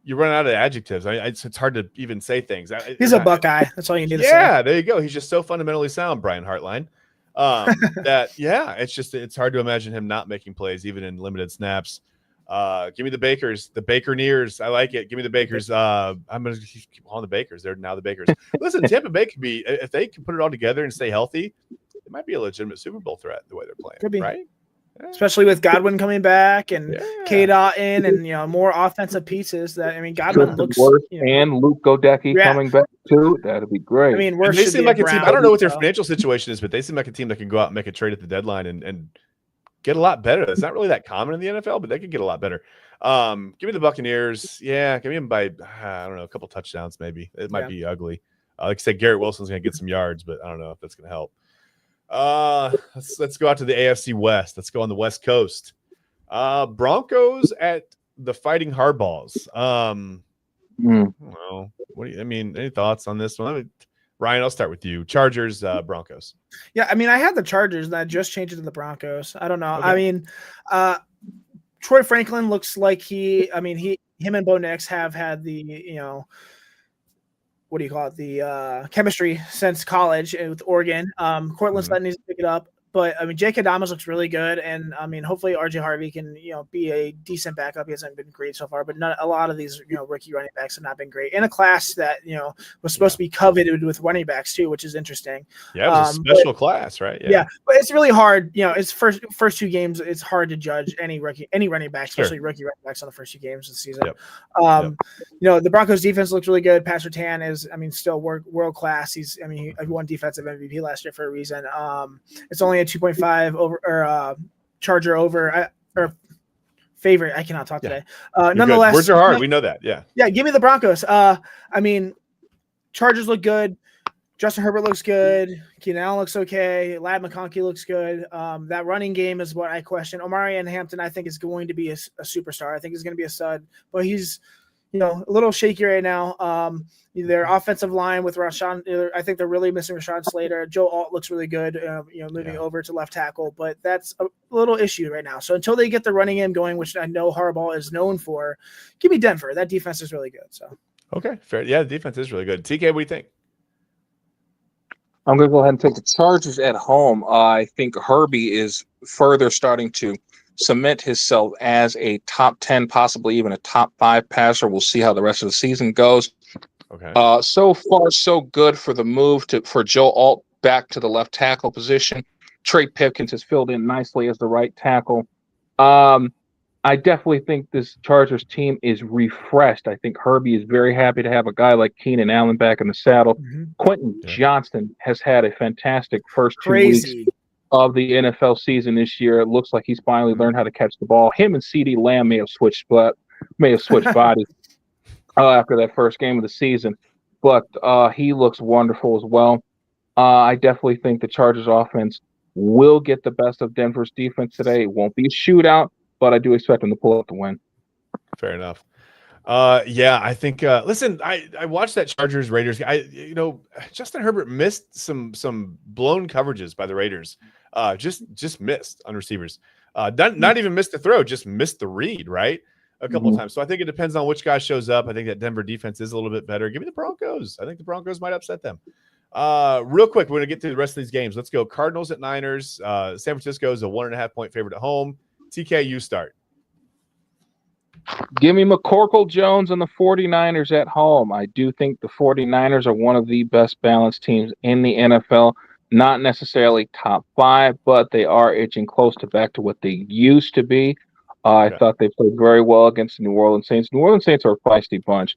you run out of adjectives. It's hard to even say things. He's a Buckeye. That's all you need to say. Yeah, there you go. He's just so fundamentally sound, Brian Hartline. It's hard to imagine him not making plays even in limited snaps. Give me the Bakers, the Bakerneers. I like it. Give me the Bakers. I'm going to keep calling the Bakers. They're now the Bakers. Listen, Tampa Bay could be, if they can put it all together and stay healthy, it might be a legitimate Super Bowl threat the way they're playing. Could be. Right? Especially with Godwin coming back and K-Dot in and, more offensive pieces Godwin looks and Luke Godecki coming back too. That'd be great. I mean, they seem like a team. I don't know what their financial situation is, but they seem like a team that can go out and make a trade at the deadline and get a lot better. It's not really that common in the NFL, but they could get a lot better. Give me the Buccaneers. Yeah, give me them by, I don't know, a couple touchdowns maybe. It might be ugly. Like I said, Garrett Wilson's going to get some yards, but I don't know if that's going to help. Let's go out to the AFC West. Let's go on the West Coast. Broncos at the Fighting Hardballs. Well, any thoughts on this one? Ryan, I'll start with you. Chargers, Broncos. Yeah, I had the Chargers, and I just changed it to the Broncos. I don't know. Okay. Troy Franklin looks like him and Bo Nix have had the, what do you call it? The chemistry since college with Oregon. Cortland Sutton needs to pick it up. But Jake Adamas looks really good, and hopefully RJ Harvey can be a decent backup. He hasn't been great so far, but a lot of these rookie running backs have not been great in a class that was supposed to be coveted with running backs too, which is interesting. Yeah, it was a special class, right? Yeah, but it's really hard. It's first 2 games. It's hard to judge any running back, especially rookie running backs on the first 2 games of the season. The Broncos defense looks really good. Pat Surtain is still world class. He won defensive MVP last year for a reason. It's only a 2.5 over or Charger over or favorite. I cannot talk today. Nonetheless, words are hard. We know that. Yeah. Give me the Broncos. Chargers look good. Justin Herbert looks good. Keenan Allen looks okay. Ladd McConkey looks good. That running game is what I question. Omari Hampton, I think, is going to be a superstar. I think he's going to be a stud, but he's, a little shaky right now. Their offensive line with Rashawn, I think they're really missing Rashawn Slater. Joe Alt looks really good, moving over to left tackle, but that's a little issue right now. So until they get the running game going, which I know Harbaugh is known for, give me Denver. That defense is really good. So okay, fair. Yeah, the defense is really good. TK, what do you think? I'm going to go ahead and take the Chargers at home. I think Herbie is further starting to cement himself as a top 10, possibly even a top 5 passer. We'll see how the rest of the season goes. Okay. So far, so good for the move for Joe Alt back to the left tackle position. Trey Pipkins has filled in nicely as the right tackle. I definitely think this Chargers team is refreshed. I think Herbie is very happy to have a guy like Keenan Allen back in the saddle. Mm-hmm. Quentin Johnston has had a fantastic first 2 weeks of the NFL season this year. It looks like he's finally learned how to catch the ball. Him and CeeDee Lamb may have switched bodies after that first game of the season, but he looks wonderful as well. I definitely think the Chargers offense will get the best of Denver's defense today. It won't be a shootout, but I do expect them to pull out the win. Fair enough. Yeah, I think. Listen, I watched that Chargers Raiders. Justin Herbert missed some blown coverages by the Raiders. Just missed on receivers. Not even missed the throw, just missed the read. Right, a couple of times. So I think it depends on which guy shows up. I think that Denver defense is a little bit better. Give me the Broncos. I think the Broncos might upset them. Real quick, we're gonna get through the rest of these games. Let's go. Cardinals at Niners. San Francisco is a 1.5 point favorite at home. TK, you start. Give me McCorkle Jones and the 49ers at home. I do think the 49ers are one of the best balanced teams in the NFL. Not necessarily top 5, but they are edging close to back to what they used to be. I thought they played very well against the New Orleans Saints. New Orleans Saints are a feisty bunch.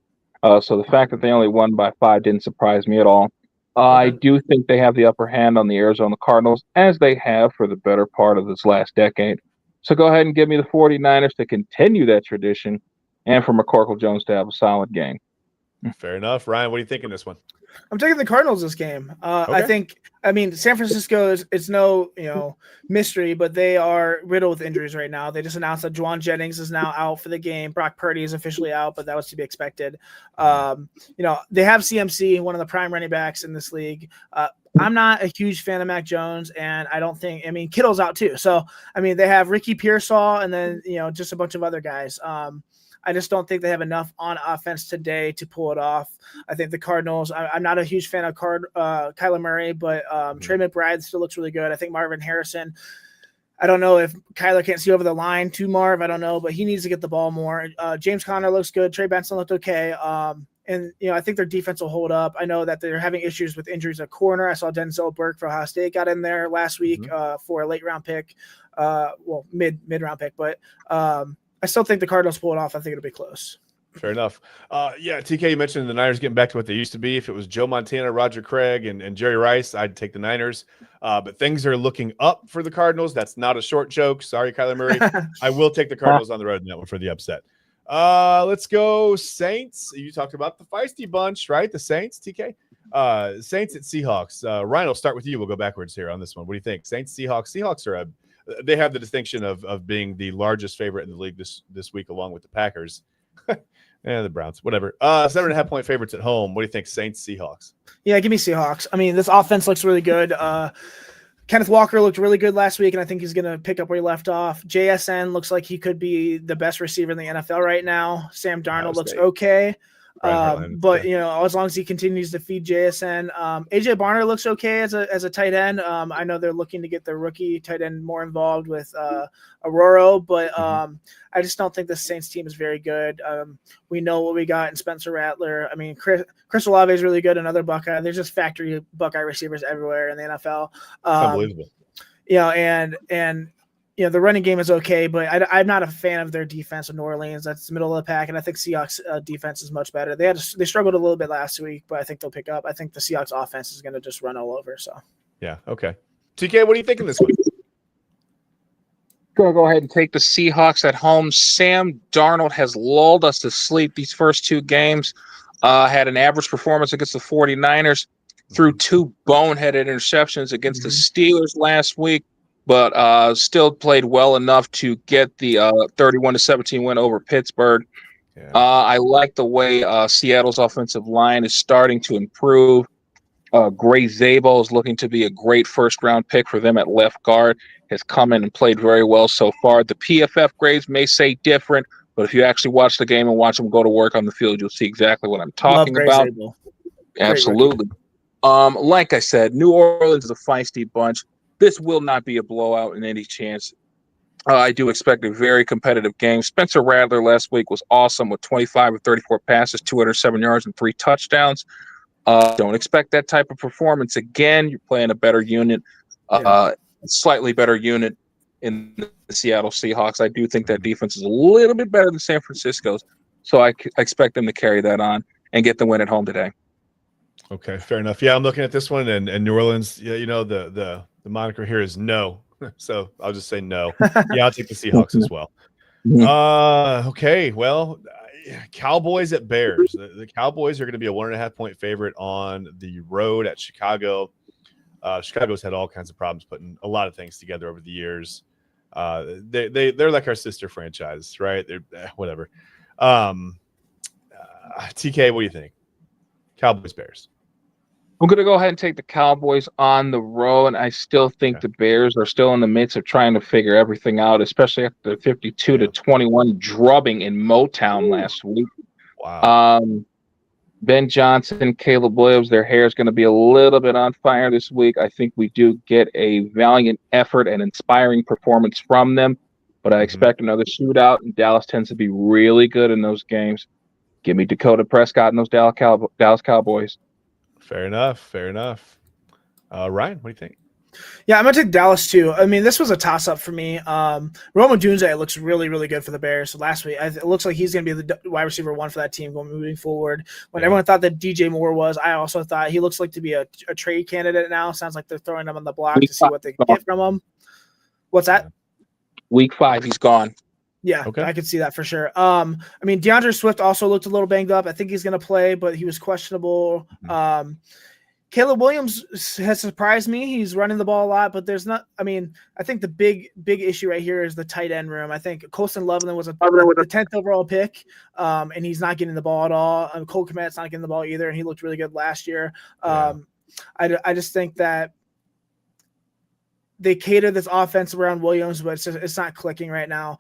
So the fact that they only won by 5 didn't surprise me at all. I do think they have the upper hand on the Arizona Cardinals, as they have for the better part of this last decade. So go ahead and give me the 49ers to continue that tradition and for McCorkle Jones to have a solid game. Fair enough. Ryan, what do you think in this one? I'm taking the Cardinals this game. I mean, San Francisco is no, mystery, but they are riddled with injuries right now. They just announced that Juwan Jennings is now out for the game. Brock Purdy is officially out, but that was to be expected. They have CMC, one of the prime running backs in this league. I'm not a huge fan of Mac Jones, and Kittle's out too. So, they have Ricky Pearsall and then, just a bunch of other guys. I just don't think they have enough on offense today to pull it off. I think the Cardinals, I'm not a huge fan of Kyler Murray, but Trey McBride still looks really good. I think Marvin Harrison, I don't know if Kyler can't see over the line to Marv. I don't know, but he needs to get the ball more. James Conner looks good. Trey Benson looked okay. I think their defense will hold up. I know that they're having issues with injuries at corner. I saw Denzel Burke for Ohio State got in there last week for a late round pick, mid round pick, but I still think the Cardinals pull it off. I think it'll be close. Fair enough. TK, you mentioned the Niners getting back to what they used to be. If it was Joe Montana, Roger Craig, and Jerry Rice, I'd take the Niners. But things are looking up for the Cardinals. That's not a short joke. Sorry, Kyler Murray. I will take the Cardinals on the road in that one for the upset. Let's go Saints. You talked about the feisty bunch, right? The Saints, TK? Saints at Seahawks. Ryan, I'll start with you. We'll go backwards here on this one. What do you think? Saints, Seahawks. Seahawks are they have the distinction of being the largest favorite in the league this week, along with the Packers. The Browns, whatever. 7.5 point favorites at home. What do you think? Saints, Seahawks. Yeah, give me Seahawks. This offense looks really good. Kenneth Walker looked really good last week, and I think he's going to pick up where he left off. JSN looks like he could be the best receiver in the NFL right now. Sam Darnold looks okay. But as long as he continues to feed JSN, AJ Barner looks okay as a tight end. I know they're looking to get their rookie tight end more involved with Aurora, but I just don't think the Saints team is very good. We know what we got in Spencer Rattler. Chris Olave is really good. Another Buckeye. There's just factory Buckeye receivers everywhere in the NFL. Unbelievable. The running game is okay, but I'm not a fan of their defense in New Orleans. That's the middle of the pack, and I think Seahawks defense is much better. They struggled a little bit last week, but I think they'll pick up. I think the Seahawks offense is going to just run all over. So yeah, okay. TK, what do you think in this one? Going to go ahead and take the Seahawks at home. Sam Darnold has lulled us to sleep these first 2 games. Had an average performance against the 49ers. threw 2 boneheaded interceptions against the Steelers last week, but still played well enough to get the 31-17 win over Pittsburgh. Yeah. I like the way Seattle's offensive line is starting to improve. Gray Zabel is looking to be a great first-round pick for them at left guard. Has come in and played very well so far. The PFF grades may say different, but if you actually watch the game and watch them go to work on the field, you'll see exactly what I'm talking about. Zabel. Absolutely. Like I said, New Orleans is a feisty bunch. This will not be a blowout in any chance. I do expect a very competitive game. Spencer Rattler last week was awesome with 25 of 34 passes, 207 yards, and 3 touchdowns. Don't expect that type of performance again. You're playing a better unit, slightly better unit in the Seattle Seahawks. I do think that defense is a little bit better than San Francisco's, so I expect them to carry that on and get the win at home today. Okay, fair enough. Yeah, I'm looking at this one, and New Orleans. Yeah, the moniker here is no, so I'll just say no. Yeah, I'll take the Seahawks as well. Okay, well, Cowboys at Bears. The Cowboys are going to be a 1.5 point favorite on the road at Chicago. Chicago's had all kinds of problems putting a lot of things together over the years. They're like our sister franchise, right? They're whatever. TK, what do you think? Cowboys, Bears. I'm going to go ahead and take the Cowboys on the road, and I still think the Bears are still in the midst of trying to figure everything out, especially after the 52-21 drubbing in Motown last week. Wow. Ben Johnson, Caleb Williams, their hair is going to be a little bit on fire this week. I think we do get a valiant effort and inspiring performance from them, but I expect another shootout, and Dallas tends to be really good in those games. Give me Dakota Prescott and those Dallas Cowboys. Fair enough. Ryan, what do you think? Yeah, I'm going to take Dallas too. I mean, this was a toss-up for me. Roma Dunze looks really, really good for the Bears. So last week, it looks like he's going to be the wide receiver 1 for that team moving forward. When everyone thought that DJ Moore was, I also thought he looks like to be a trade candidate now. Sounds like they're throwing him on the block to see what they can get from him. What's that? Week 5, he's gone. Yeah, okay. I could see that for sure. I mean, DeAndre Swift also looked a little banged up. I think he's going to play, but he was questionable. Caleb Williams has surprised me. He's running the ball a lot, but there's not – I mean, I think the big issue right here is the tight end room. I think Colston Loveland was the 10th overall pick, and he's not getting the ball at all. Cole Kmet's not getting the ball either, and he looked really good last year. I just think that they cater this offense around Williams, but it's not clicking right now.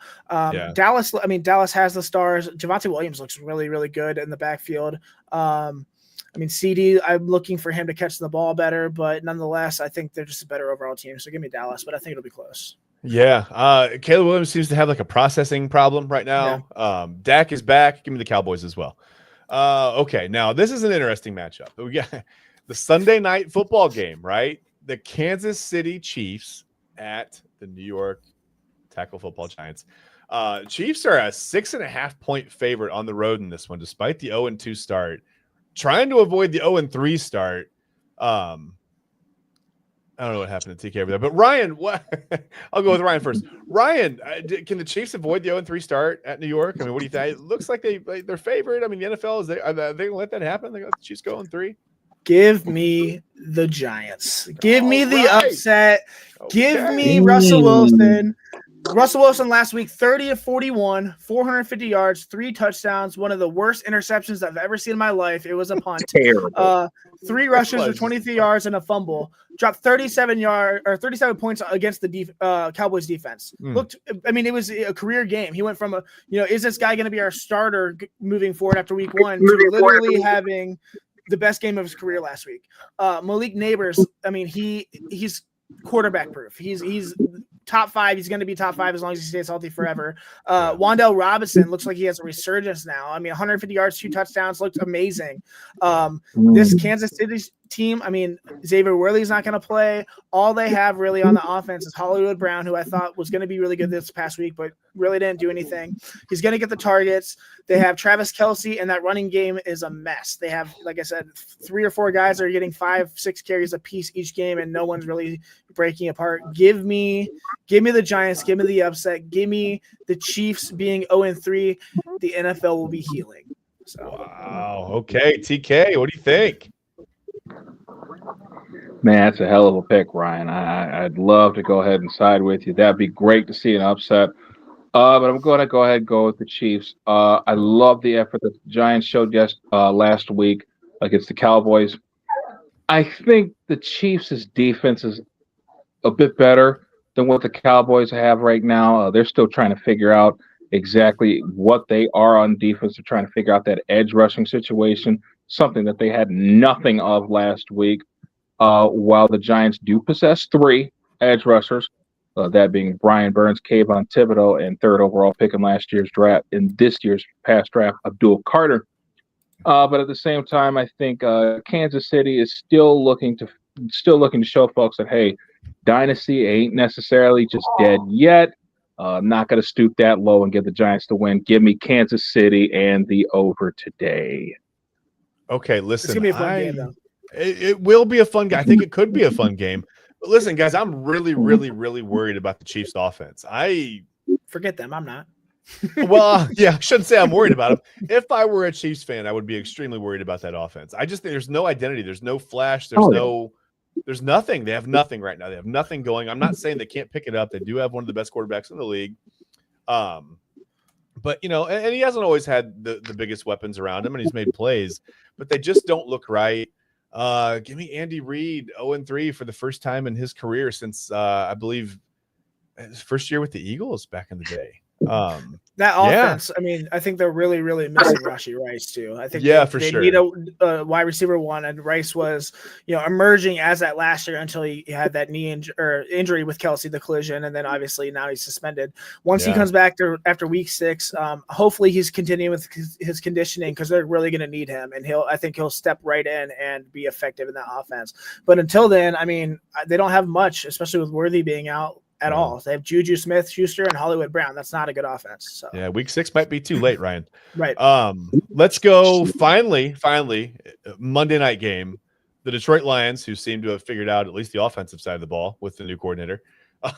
Dallas has the stars. Javonte Williams looks really, really good in the backfield. CD, I'm looking for him to catch the ball better, but nonetheless, I think they're just a better overall team. So give me Dallas, but I think it'll be close. Yeah. Caleb Williams seems to have like a processing problem right now. Yeah. Dak is back. Give me the Cowboys as well. Okay. Now this is an interesting matchup. We got the Sunday night football game, right? The Kansas City Chiefs at the New York Tackle Football Giants. Chiefs are a 6.5 point favorite on the road in this one, despite the 0-2 start. Trying to avoid the 0-3 start. I don't know what happened to TK over there, but Ryan, what? I'll go with Ryan first. Ryan, can the Chiefs avoid the 0-3 start at New York? I mean, what do you think? It looks like they're favored. I mean, the NFL are they going to let that happen? They got the Chiefs go 0-3. Give me the Giants. Give me the upset. Okay. Give me Russell Wilson. Russell Wilson last week, 30 of 41, 450 yards, 3 touchdowns, one of the worst interceptions I've ever seen in my life. It was a punt. 3 rushes for 23 yards and a fumble. Dropped 37 points against the Cowboys defense. It was a career game. He went from is this guy going to be our starter moving forward after week 1 to literally having the best game of his career last week. Malik Neighbors, he's quarterback proof. He's top 5. He's going to be top 5 as long as he stays healthy forever. Wan'Dale Robinson looks like he has a resurgence now. 150 yards, 2 touchdowns, looked amazing. This Kansas City team, Xavier Worley's not going to play. All they have really on the offense is Hollywood Brown, who I thought was going to be really good this past week, but really didn't do anything. He's going to get the targets. They have Travis Kelce, and that running game is a mess. They have, like I said, 3 or 4 guys that are getting 5-6 carries a piece each game, and no one's really breaking apart. Give me the Giants. Give me the upset. Give me the Chiefs being 0-3. The NFL will be healing. So. Wow. Okay, TK, what do you think? Man, that's a hell of a pick, Ryan. I'd love to go ahead and side with you. That'd be great to see an upset. But I'm going to go ahead and go with the Chiefs. I love the effort that the Giants showed last week against the Cowboys. I think the Chiefs' defense is a bit better than what the Cowboys have right now. They're still trying to figure out exactly what they are on defense. They're trying to figure out that edge rushing situation, something that they had nothing of last week. While the Giants do possess 3 edge rushers, that being Brian Burns, Kayvon Thibodeau, and 3rd overall pick in this year's past draft, Abdul Carter. But at the same time, I think Kansas City is still looking to show folks that, hey, dynasty ain't necessarily just dead yet. I'm not going to stoop that low and give the Giants the win. Give me Kansas City and the over today. Okay, listen. It's gonna be a fun game, though. It will be a fun game. I think it could be a fun game. But listen, guys, I'm really, really, really worried about the Chiefs' offense. Forget them. I'm not. Well, yeah, I shouldn't say I'm worried about them. If I were a Chiefs fan, I would be extremely worried about that offense. I just think there's no identity. There's no flash. There's nothing. They have nothing right now. They have nothing going. I'm not saying they can't pick it up. They do have one of the best quarterbacks in the league. But, and he hasn't always had the biggest weapons around him, and he's made plays, but they just don't look right. Give me Andy Reid 0-3 for the first time in his career since I believe his first year with the Eagles back in the day. That offense, I mean, I think they're really, really missing Rashee Rice too. I think they sure need a wide receiver 1, and Rice was, emerging as that last year until he had that knee injury with Kelsey, the collision, and then obviously now he's suspended. Once he comes back after week 6, hopefully he's continuing with his conditioning because they're really going to need him, and I think he'll step right in and be effective in that offense. But until then, I mean, they don't have much, especially with Worthy being out. At all. They have Juju Smith-Schuster and Hollywood Brown. That's not a good offense. So yeah, week 6 might be too late, Ryan. Right. Let's go. Finally, Monday night game. The Detroit Lions, who seem to have figured out at least the offensive side of the ball with the new coordinator.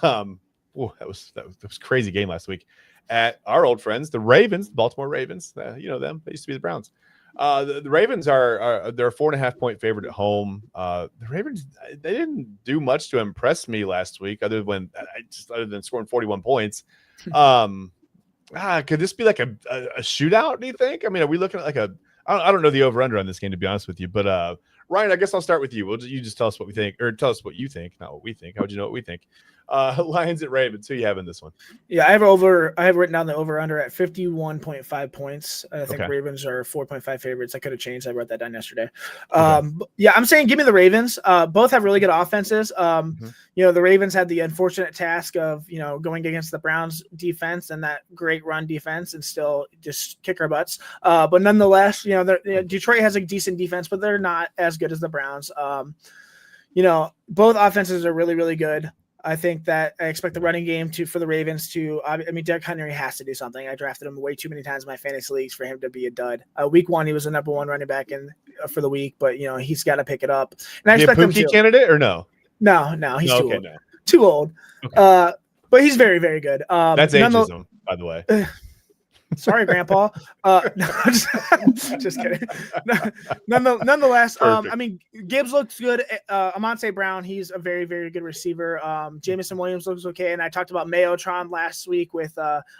That was crazy game last week. At our old friends, the Ravens, the Baltimore Ravens. You know them. They used to be the Browns. The Ravens they're a 4.5-point favorite at home. The Ravens, they didn't do much to impress me last week, other than scoring 41 points. Could this be like a shootout? Do you think? I mean, are we looking at I don't know the over under on this game, to be honest with you, but Ryan, I guess I'll start with you. You just tell us what we think, or tell us what you think, not what we think. How would you know what we think? Lions at Ravens. Who you have in this one? Yeah, I have written down the over under at 51.5 points. I think Ravens are 4.5 favorites. I could have changed. I wrote that down yesterday. Yeah, I'm saying give me the Ravens. Both have really good offenses. The Ravens had the unfortunate task of, going against the Browns defense and that great run defense and still just kick our butts. But nonetheless, Detroit has a decent defense, but they're not as good as the Browns. Both offenses are really, really good. I think that I expect the running game for the Ravens to. Derrick Henry has to do something. I drafted him way too many times in my fantasy leagues for him to be a dud. Week 1, he was the number 1 running back for the week, but he's got to pick it up. And I expect him to. Candidate or no? No, he's too old. No. Too old. Okay. But he's very, very good. That's ageism, by the way. Sorry, Grandpa. Just kidding. Nonetheless, Gibbs looks good. Amon-Ra Brown, he's a very, very good receiver. Jameson Williams looks okay. And I talked about Mayotron last week with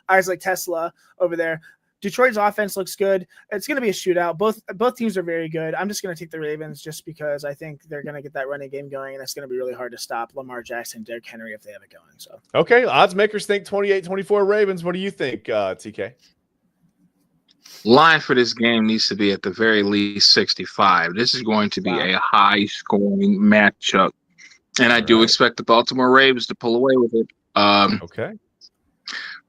Isaac Tesla over there. Detroit's offense looks good. It's going to be a shootout. Both teams are very good. I'm just going to take the Ravens just because I think they're going to get that running game going, and it's going to be really hard to stop Lamar Jackson and Derrick Henry if they have it going. So okay, odds makers think 28-24 Ravens. What do you think, TK? Line for this game needs to be at the very least 65. This is going to be a high-scoring matchup, and I do expect the Baltimore Ravens to pull away with it. Okay.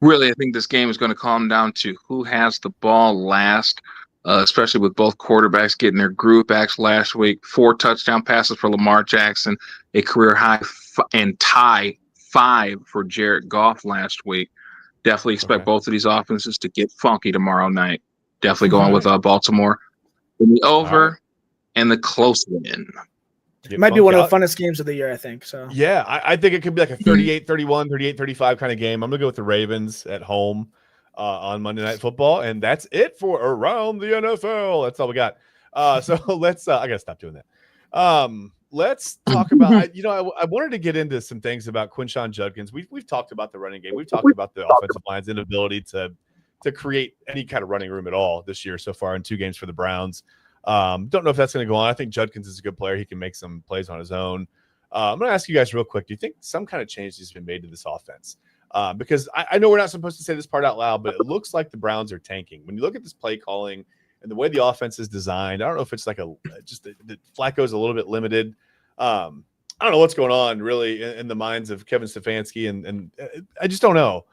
Really, I think this game is going to come down to who has the ball last, especially with both quarterbacks getting their groove backs last week. 4 touchdown passes for Lamar Jackson, a career high and tie 5 for Jared Goff last week. Definitely expect both of these offenses to get funky tomorrow night. Definitely going with Baltimore in the over and the close win. It might be one of the funnest games of the year, I think. So yeah, I think it could be like a 38-31, 38-35 kind of game. I'm gonna go with the Ravens at home on Monday Night Football, and that's it for Around the NFL. That's all we got. So let's I gotta stop doing that. let's talk about. I wanted to get into some things about Quinshon Judkins. We've talked about the running game. We've talked about the offensive line's inability to create any kind of running room at all this year so far in 2 games for the Browns. Don't know if that's going to go on. I think Judkins is a good player. He can make some plays on his own. I'm going to ask you guys real quick. Do you think some kind of change has been made to this offense? Because I know we're not supposed to say this part out loud, but it looks like the Browns are tanking. When you look at this play calling and the way the offense is designed, I don't know if it's like the Flacco's a little bit limited. I don't know what's going on really in the minds of Kevin Stefanski, and I just don't know.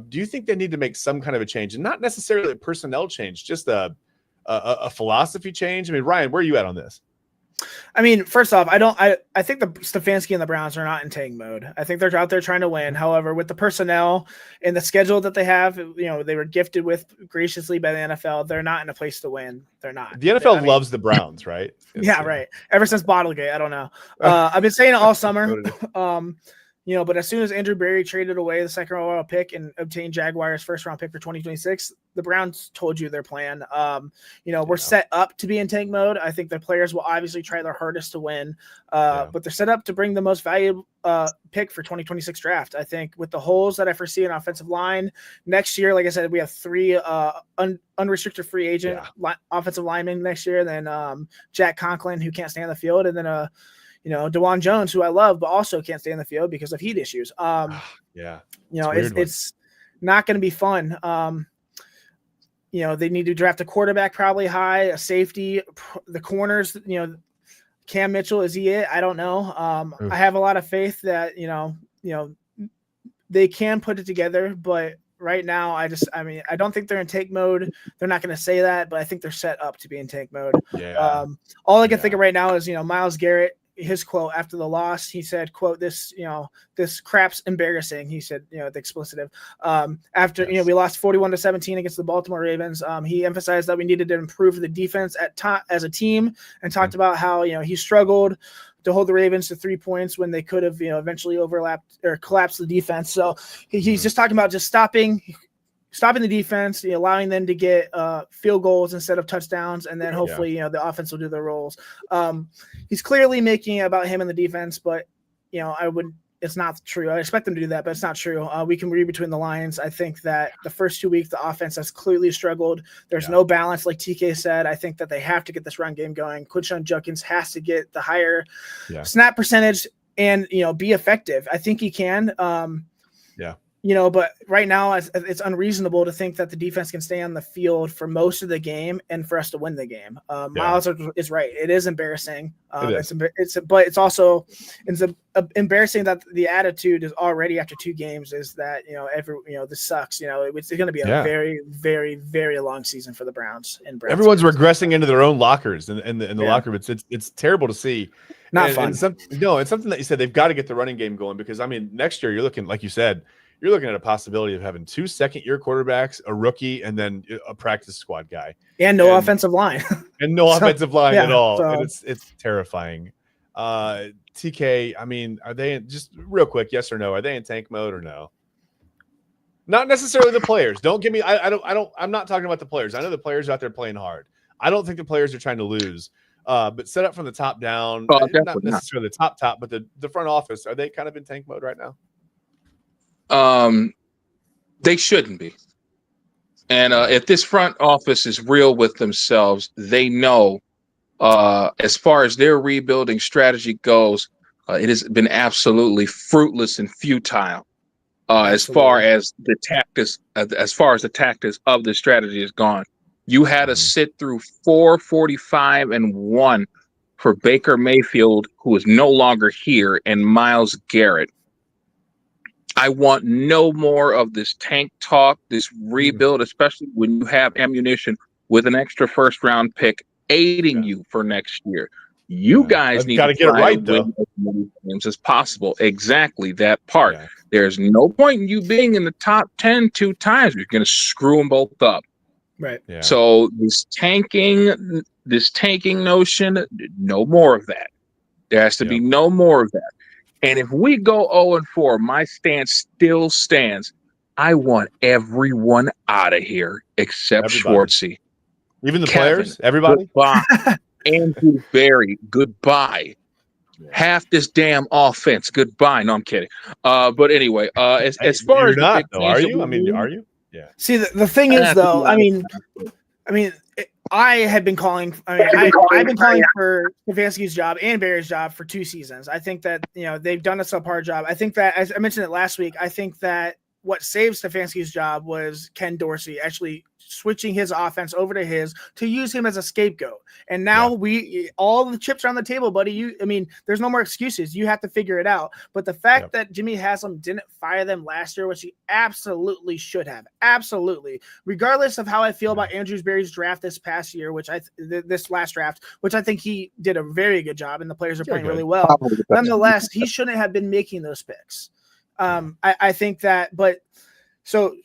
Do you think they need to make some kind of a change, and not necessarily a personnel change, just a philosophy change? I mean, Ryan, where are you at on this? I mean, first off, I think the Stefanski and the Browns are not in tank mode. I think they're out there trying to win. However, with the personnel and the schedule that they have, they were gifted with graciously by the NFL. They're not in a place to win. They're not. The NFL loves the Browns, right? Yeah, right. Ever since Bottlegate, I don't know. I've been saying it all summer. But as soon as Andrew Berry traded away the second overall pick and obtained Jaguars' first round pick for 2026, the Browns told you their plan. We're set up to be in tank mode. I think the players will obviously try their hardest to win, but they're set up to bring the most valuable pick for 2026 draft. I think with the holes that I foresee in offensive line next year, like I said, we have 3 unrestricted free agent offensive linemen next year. Then Jack Conklin, who can't stay on the field, and then DeJuan Jones, who I love, but also can't stay in the field because of heat issues. It's not going to be fun. They need to draft a quarterback probably high, a safety, the corners, Cam Mitchell, is he it? I don't know. I have a lot of faith that, they can put it together, but right now, I don't think they're in tank mode. They're not going to say that, but I think they're set up to be in tank mode. Yeah. All I can think of right now is, Myles Garrett, his quote after the loss, he said, quote, this crap's embarrassing. He said, the explicitive, after, we lost 41-17 against the Baltimore Ravens. He emphasized that we needed to improve the defense as a team, and talked about how, he struggled to hold the Ravens to 3 points when they could have, eventually overlapped or collapsed the defense. So he's just talking about just stopping the defense, allowing them to get field goals instead of touchdowns, and then hopefully, the offense will do their roles. He's clearly making it about him and the defense, but it's not true. I expect them to do that, but it's not true. We can read between the lines. I think that the first 2 weeks, the offense has clearly struggled. There's no balance, like TK said. I think that they have to get this run game going. Quinshon Judkins has to get the higher snap percentage and, be effective. I think he can. But right now it's unreasonable to think that the defense can stay on the field for most of the game and for us to win the game. Miles is right. It is embarrassing. But it's also embarrassing that the attitude is already after 2 games is that, this sucks. It's going to be a very, very, very long season for the Browns. Everyone's regressing into their own lockers in the locker room. It's terrible to see. Not fun. It's something that you said they've got to get the running game going, because next year you're looking, like you said, you're looking at a possibility of having 2 second-year quarterbacks, a rookie, and then a practice squad guy, and no offensive line, offensive line at all. So. And it's terrifying. TK, are they just real quick? Yes or no? Are they in tank mode or no? Not necessarily the players. Don't give me. I'm not talking about the players. I know the players are out there playing hard. I don't think the players are trying to lose. But set up from the top down, not necessarily the top, but the front office. Are they kind of in tank mode right now? They shouldn't be. And if this front office is real with themselves, they know as far as their rebuilding strategy goes, it has been absolutely fruitless and futile as far as the tactics of the strategy is gone. You had to sit through 4-45-1 for Baker Mayfield, who is no longer here, and Myles Garrett. I want no more of this tank talk, this rebuild, especially when you have ammunition with an extra first-round pick aiding you for next year. You guys need to get it right, though. As many games as possible. Exactly that part. Yeah. There's no point in you being in the top 10 2 times. You're going to screw them both up. Right. Yeah. So this tanking notion, no more of that. There has to be no more of that. And if we go 0-4, my stance still stands. I want everyone out of here except Schwartzy. Even the players? Everybody? Goodbye. Andrew Berry, goodbye. half this damn offense. Goodbye. No, I'm kidding. But anyway, as far You're as the not, big though, are change that you? we I mean, need, are you? Yeah. See, the thing is, though, I had been calling. I've been calling for Stefanski's job and Barry's job for 2 seasons. I think that they've done a subpar job. I think that, as I mentioned it last week, I think that what saved Stefanski's job was Ken Dorsey actually switching his offense over to his to use him as a scapegoat. And now all the chips are on the table, buddy. There's no more excuses. You have to figure it out. But the fact that Jimmy Haslam didn't fire them last year, which he absolutely should have, absolutely, regardless of how I feel about Andrew Berry's draft this past year, this last draft, which I think he did a very good job and the players are playing really well. Nonetheless, he shouldn't have been making those picks. I think that, but so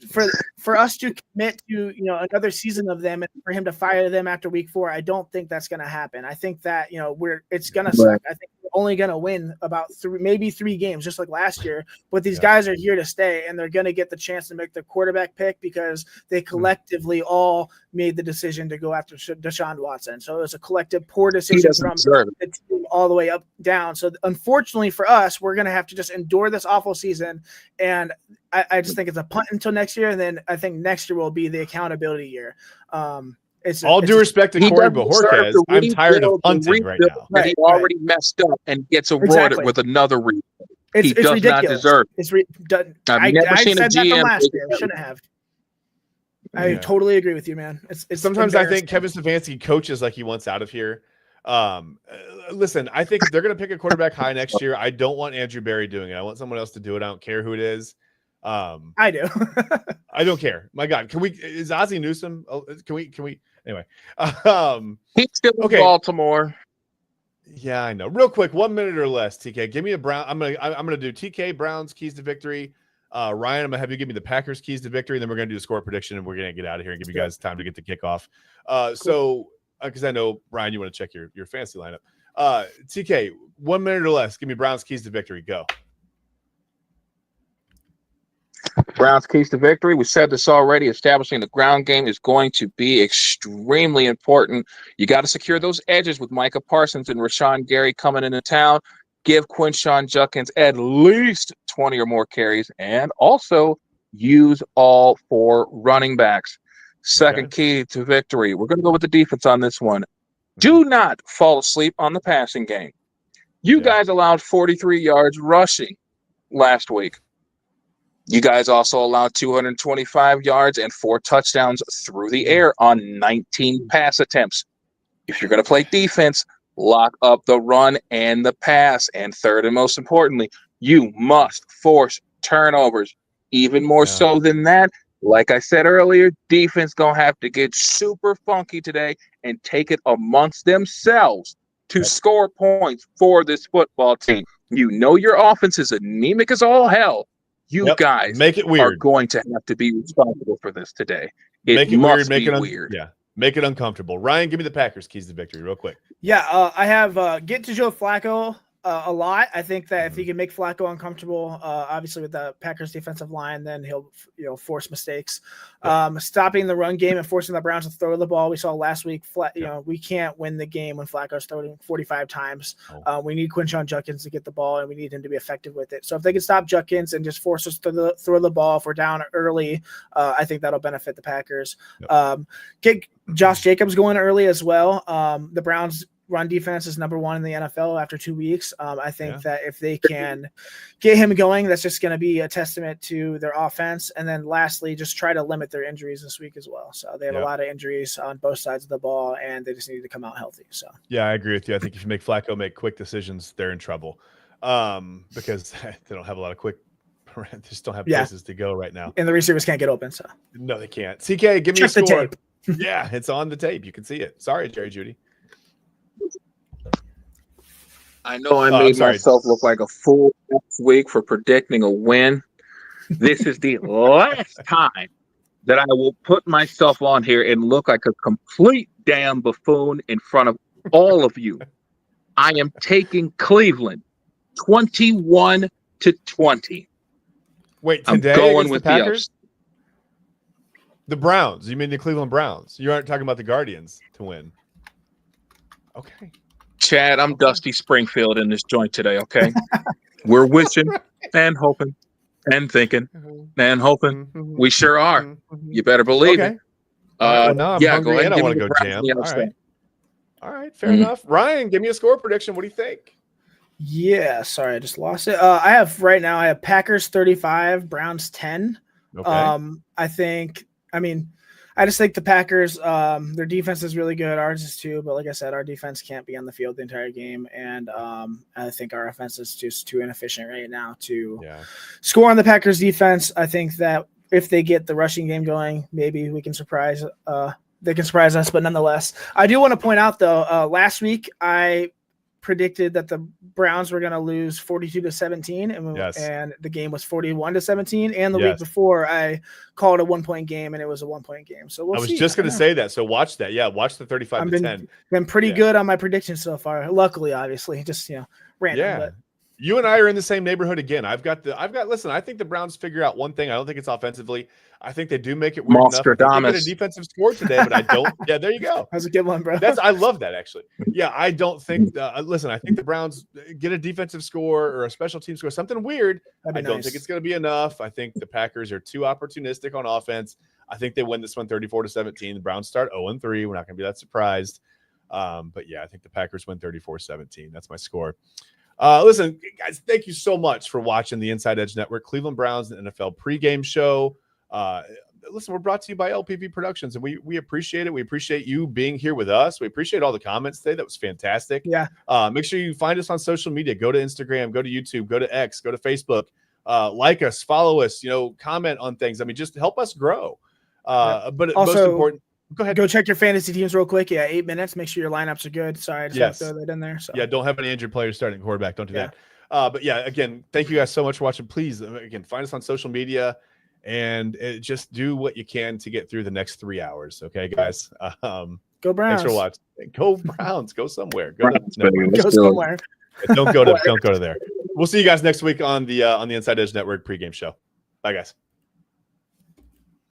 for us to commit to another season of them and for him to fire them after week 4, I don't think that's going to happen. I think that it's going to suck. I think we're only going to win about 3 games, just like last year. But these guys are here to stay, and they're going to get the chance to make the quarterback pick because they collectively all made the decision to go after Deshaun Watson. So it was a collective poor decision from the team all the way up down. So unfortunately for us, we're going to have to just endure this awful season. And I just think it's a punt until next year. And then I think next year will be the accountability year. All due respect to Corey Bojorquez, I'm tired of punting right now. He already messed up and gets awarded with another rebuild. He does ridiculous. Not deserve. I've never seen a GM last year. Shouldn't have. I totally agree with you, man. It's sometimes I think Kevin Stefanski coaches like he wants out of here. Listen, I think if they're going to pick a quarterback high next year, I don't want Andrew Berry doing it. I want someone else to do it. I don't care who it is. I do. I don't care. My God, is Ozzie Newsome? Can we? Anyway, he's still in Baltimore. Yeah, I know. Real quick, 1 minute or less. TK, give me a Brown. I'm gonna do TK Browns keys to victory. Ryan, I'm gonna have you give me the Packers keys to victory. And then we're gonna do a score prediction, and we're gonna get out of here and give you guys time to get the kickoff. So because I know Ryan, you want to check your fantasy lineup. TK, 1 minute or less. Give me Browns keys to victory. Go. Browns keys to victory. We said this already. Establishing the ground game is going to be extremely important. You got to secure those edges with Micah Parsons and Rashawn Gary coming into town. Give Quinshon Judkins at least 20 or more carries, and also use all 4 running backs. Second key to victory. We're going to go with the defense on this one. Do not fall asleep on the passing game. You guys allowed 43 yards rushing last week. You guys also allowed 225 yards and 4 touchdowns through the air on 19 pass attempts. If you're going to play defense, lock up the run and the pass. And third and most importantly, you must force turnovers. Even more so than that, like I said earlier, defense going to have to get super funky today and take it amongst themselves to score points for this football team. You know your offense is anemic as all hell. You guys make it weird. Are going to have to be responsible for this today. Make it weird. Make it weird. Yeah. Make it uncomfortable. Ryan, give me the Packers keys to victory real quick. Yeah. I have get to Joe Flacco a lot. I think that if he can make Flacco uncomfortable, obviously with the Packers defensive line, then he'll force mistakes. Stopping the run game and forcing the Browns to throw the ball. We saw last week, we can't win the game when Flacco's throwing 45 times. We need Quinshon Judkins to get the ball, and we need him to be effective with it. So if they can stop Judkins and just force us to throw the ball if we're down early, I think that'll benefit the Packers. Get Josh Jacobs going early as well. The Browns run defense is number 1 in the NFL after 2 weeks. I think that if they can get him going, that's just going to be a testament to their offense. And then lastly, just try to limit their injuries this week as well. So they have a lot of injuries on both sides of the ball, and they just need to come out healthy. So yeah, I agree with you. I think if you make Flacco make quick decisions, they're in trouble because they don't have a lot of quick. They just don't have places to go right now, and the receivers can't get open. So no, they can't. CK, give me a score. The tape. Yeah, it's on the tape. You can see it. Sorry, Jerry Judy. I know I made myself look like a fool next week for predicting a win. This is the last time that I will put myself on here and look like a complete damn buffoon in front of all of you. I am taking Cleveland 21-20. Wait, today I'm going with the Packers? The Browns. You mean the Cleveland Browns? You aren't talking about the Guardians to win. Okay. Chad, I'm Dusty Springfield in this joint today, okay? We're wishing and hoping and thinking and hoping. We sure are. You better believe Okay. it. All right, well, now I'm Go hungry ahead and I give want me to the go Browns jam. on the All upset. right. All right, fair enough. Ryan, give me a score prediction. What do you think? Yeah, sorry, I just lost it. I have Packers 35, Browns 10. Okay. I just think the Packers, their defense is really good. Ours is too, but like I said, our defense can't be on the field the entire game, and I think our offense is just too inefficient right now to score on the Packers defense. I think that if they get the rushing game going, maybe we can surprise. They can surprise us, but nonetheless, I do want to point out though, last week I predicted that the Browns were going to lose 42-17, and the game was 41-17. And the week before, I called a 1-point game, and it was a 1-point game. So we'll see. I was just going to say that. So watch that. Yeah, watch the 35-10. Been pretty good on my predictions so far. Luckily, obviously, just random. Yeah. But you and I are in the same neighborhood again. Listen, I think the Browns figure out one thing. I don't think it's offensively. I think they do make it weird enough. I think they get a defensive score today, but I don't. Yeah, there you go. That's a good one, bro. I love that, actually. Yeah, I don't think listen, I think the Browns get a defensive score or a special team score, something weird. I don't think it's going to be enough. I think the Packers are too opportunistic on offense. I think they win this one 34-17. The Browns start 0-3. We're not going to be that surprised. But yeah, I think the Packers win 34-17. That's my score. Listen, guys, thank you so much for watching the Inside Edge Network, Cleveland Browns and NFL pregame show. Listen, we're brought to you by LPV Productions, and we appreciate it. We appreciate you being here with us. We appreciate all the comments today. That was fantastic. Yeah. Make sure you find us on social media. Go to Instagram, go to YouTube, go to X, go to Facebook. Like us, follow us, comment on things. I mean, just help us grow. But also, most important, go ahead. Go check your fantasy teams real quick. Yeah, 8 minutes. Make sure your lineups are good. Sorry, I just have to throw that in there. So. Yeah, don't have any injured players starting quarterback. Don't do that. But yeah, again, thank you guys so much for watching. Please, again, find us on social media and just do what you can to get through the next 3 hours. Okay, guys. Go Browns. Thanks for watching. Go Browns. Go somewhere. Go somewhere. Don't go to there. We'll see you guys next week on the Inside Edge Network pregame show. Bye, guys.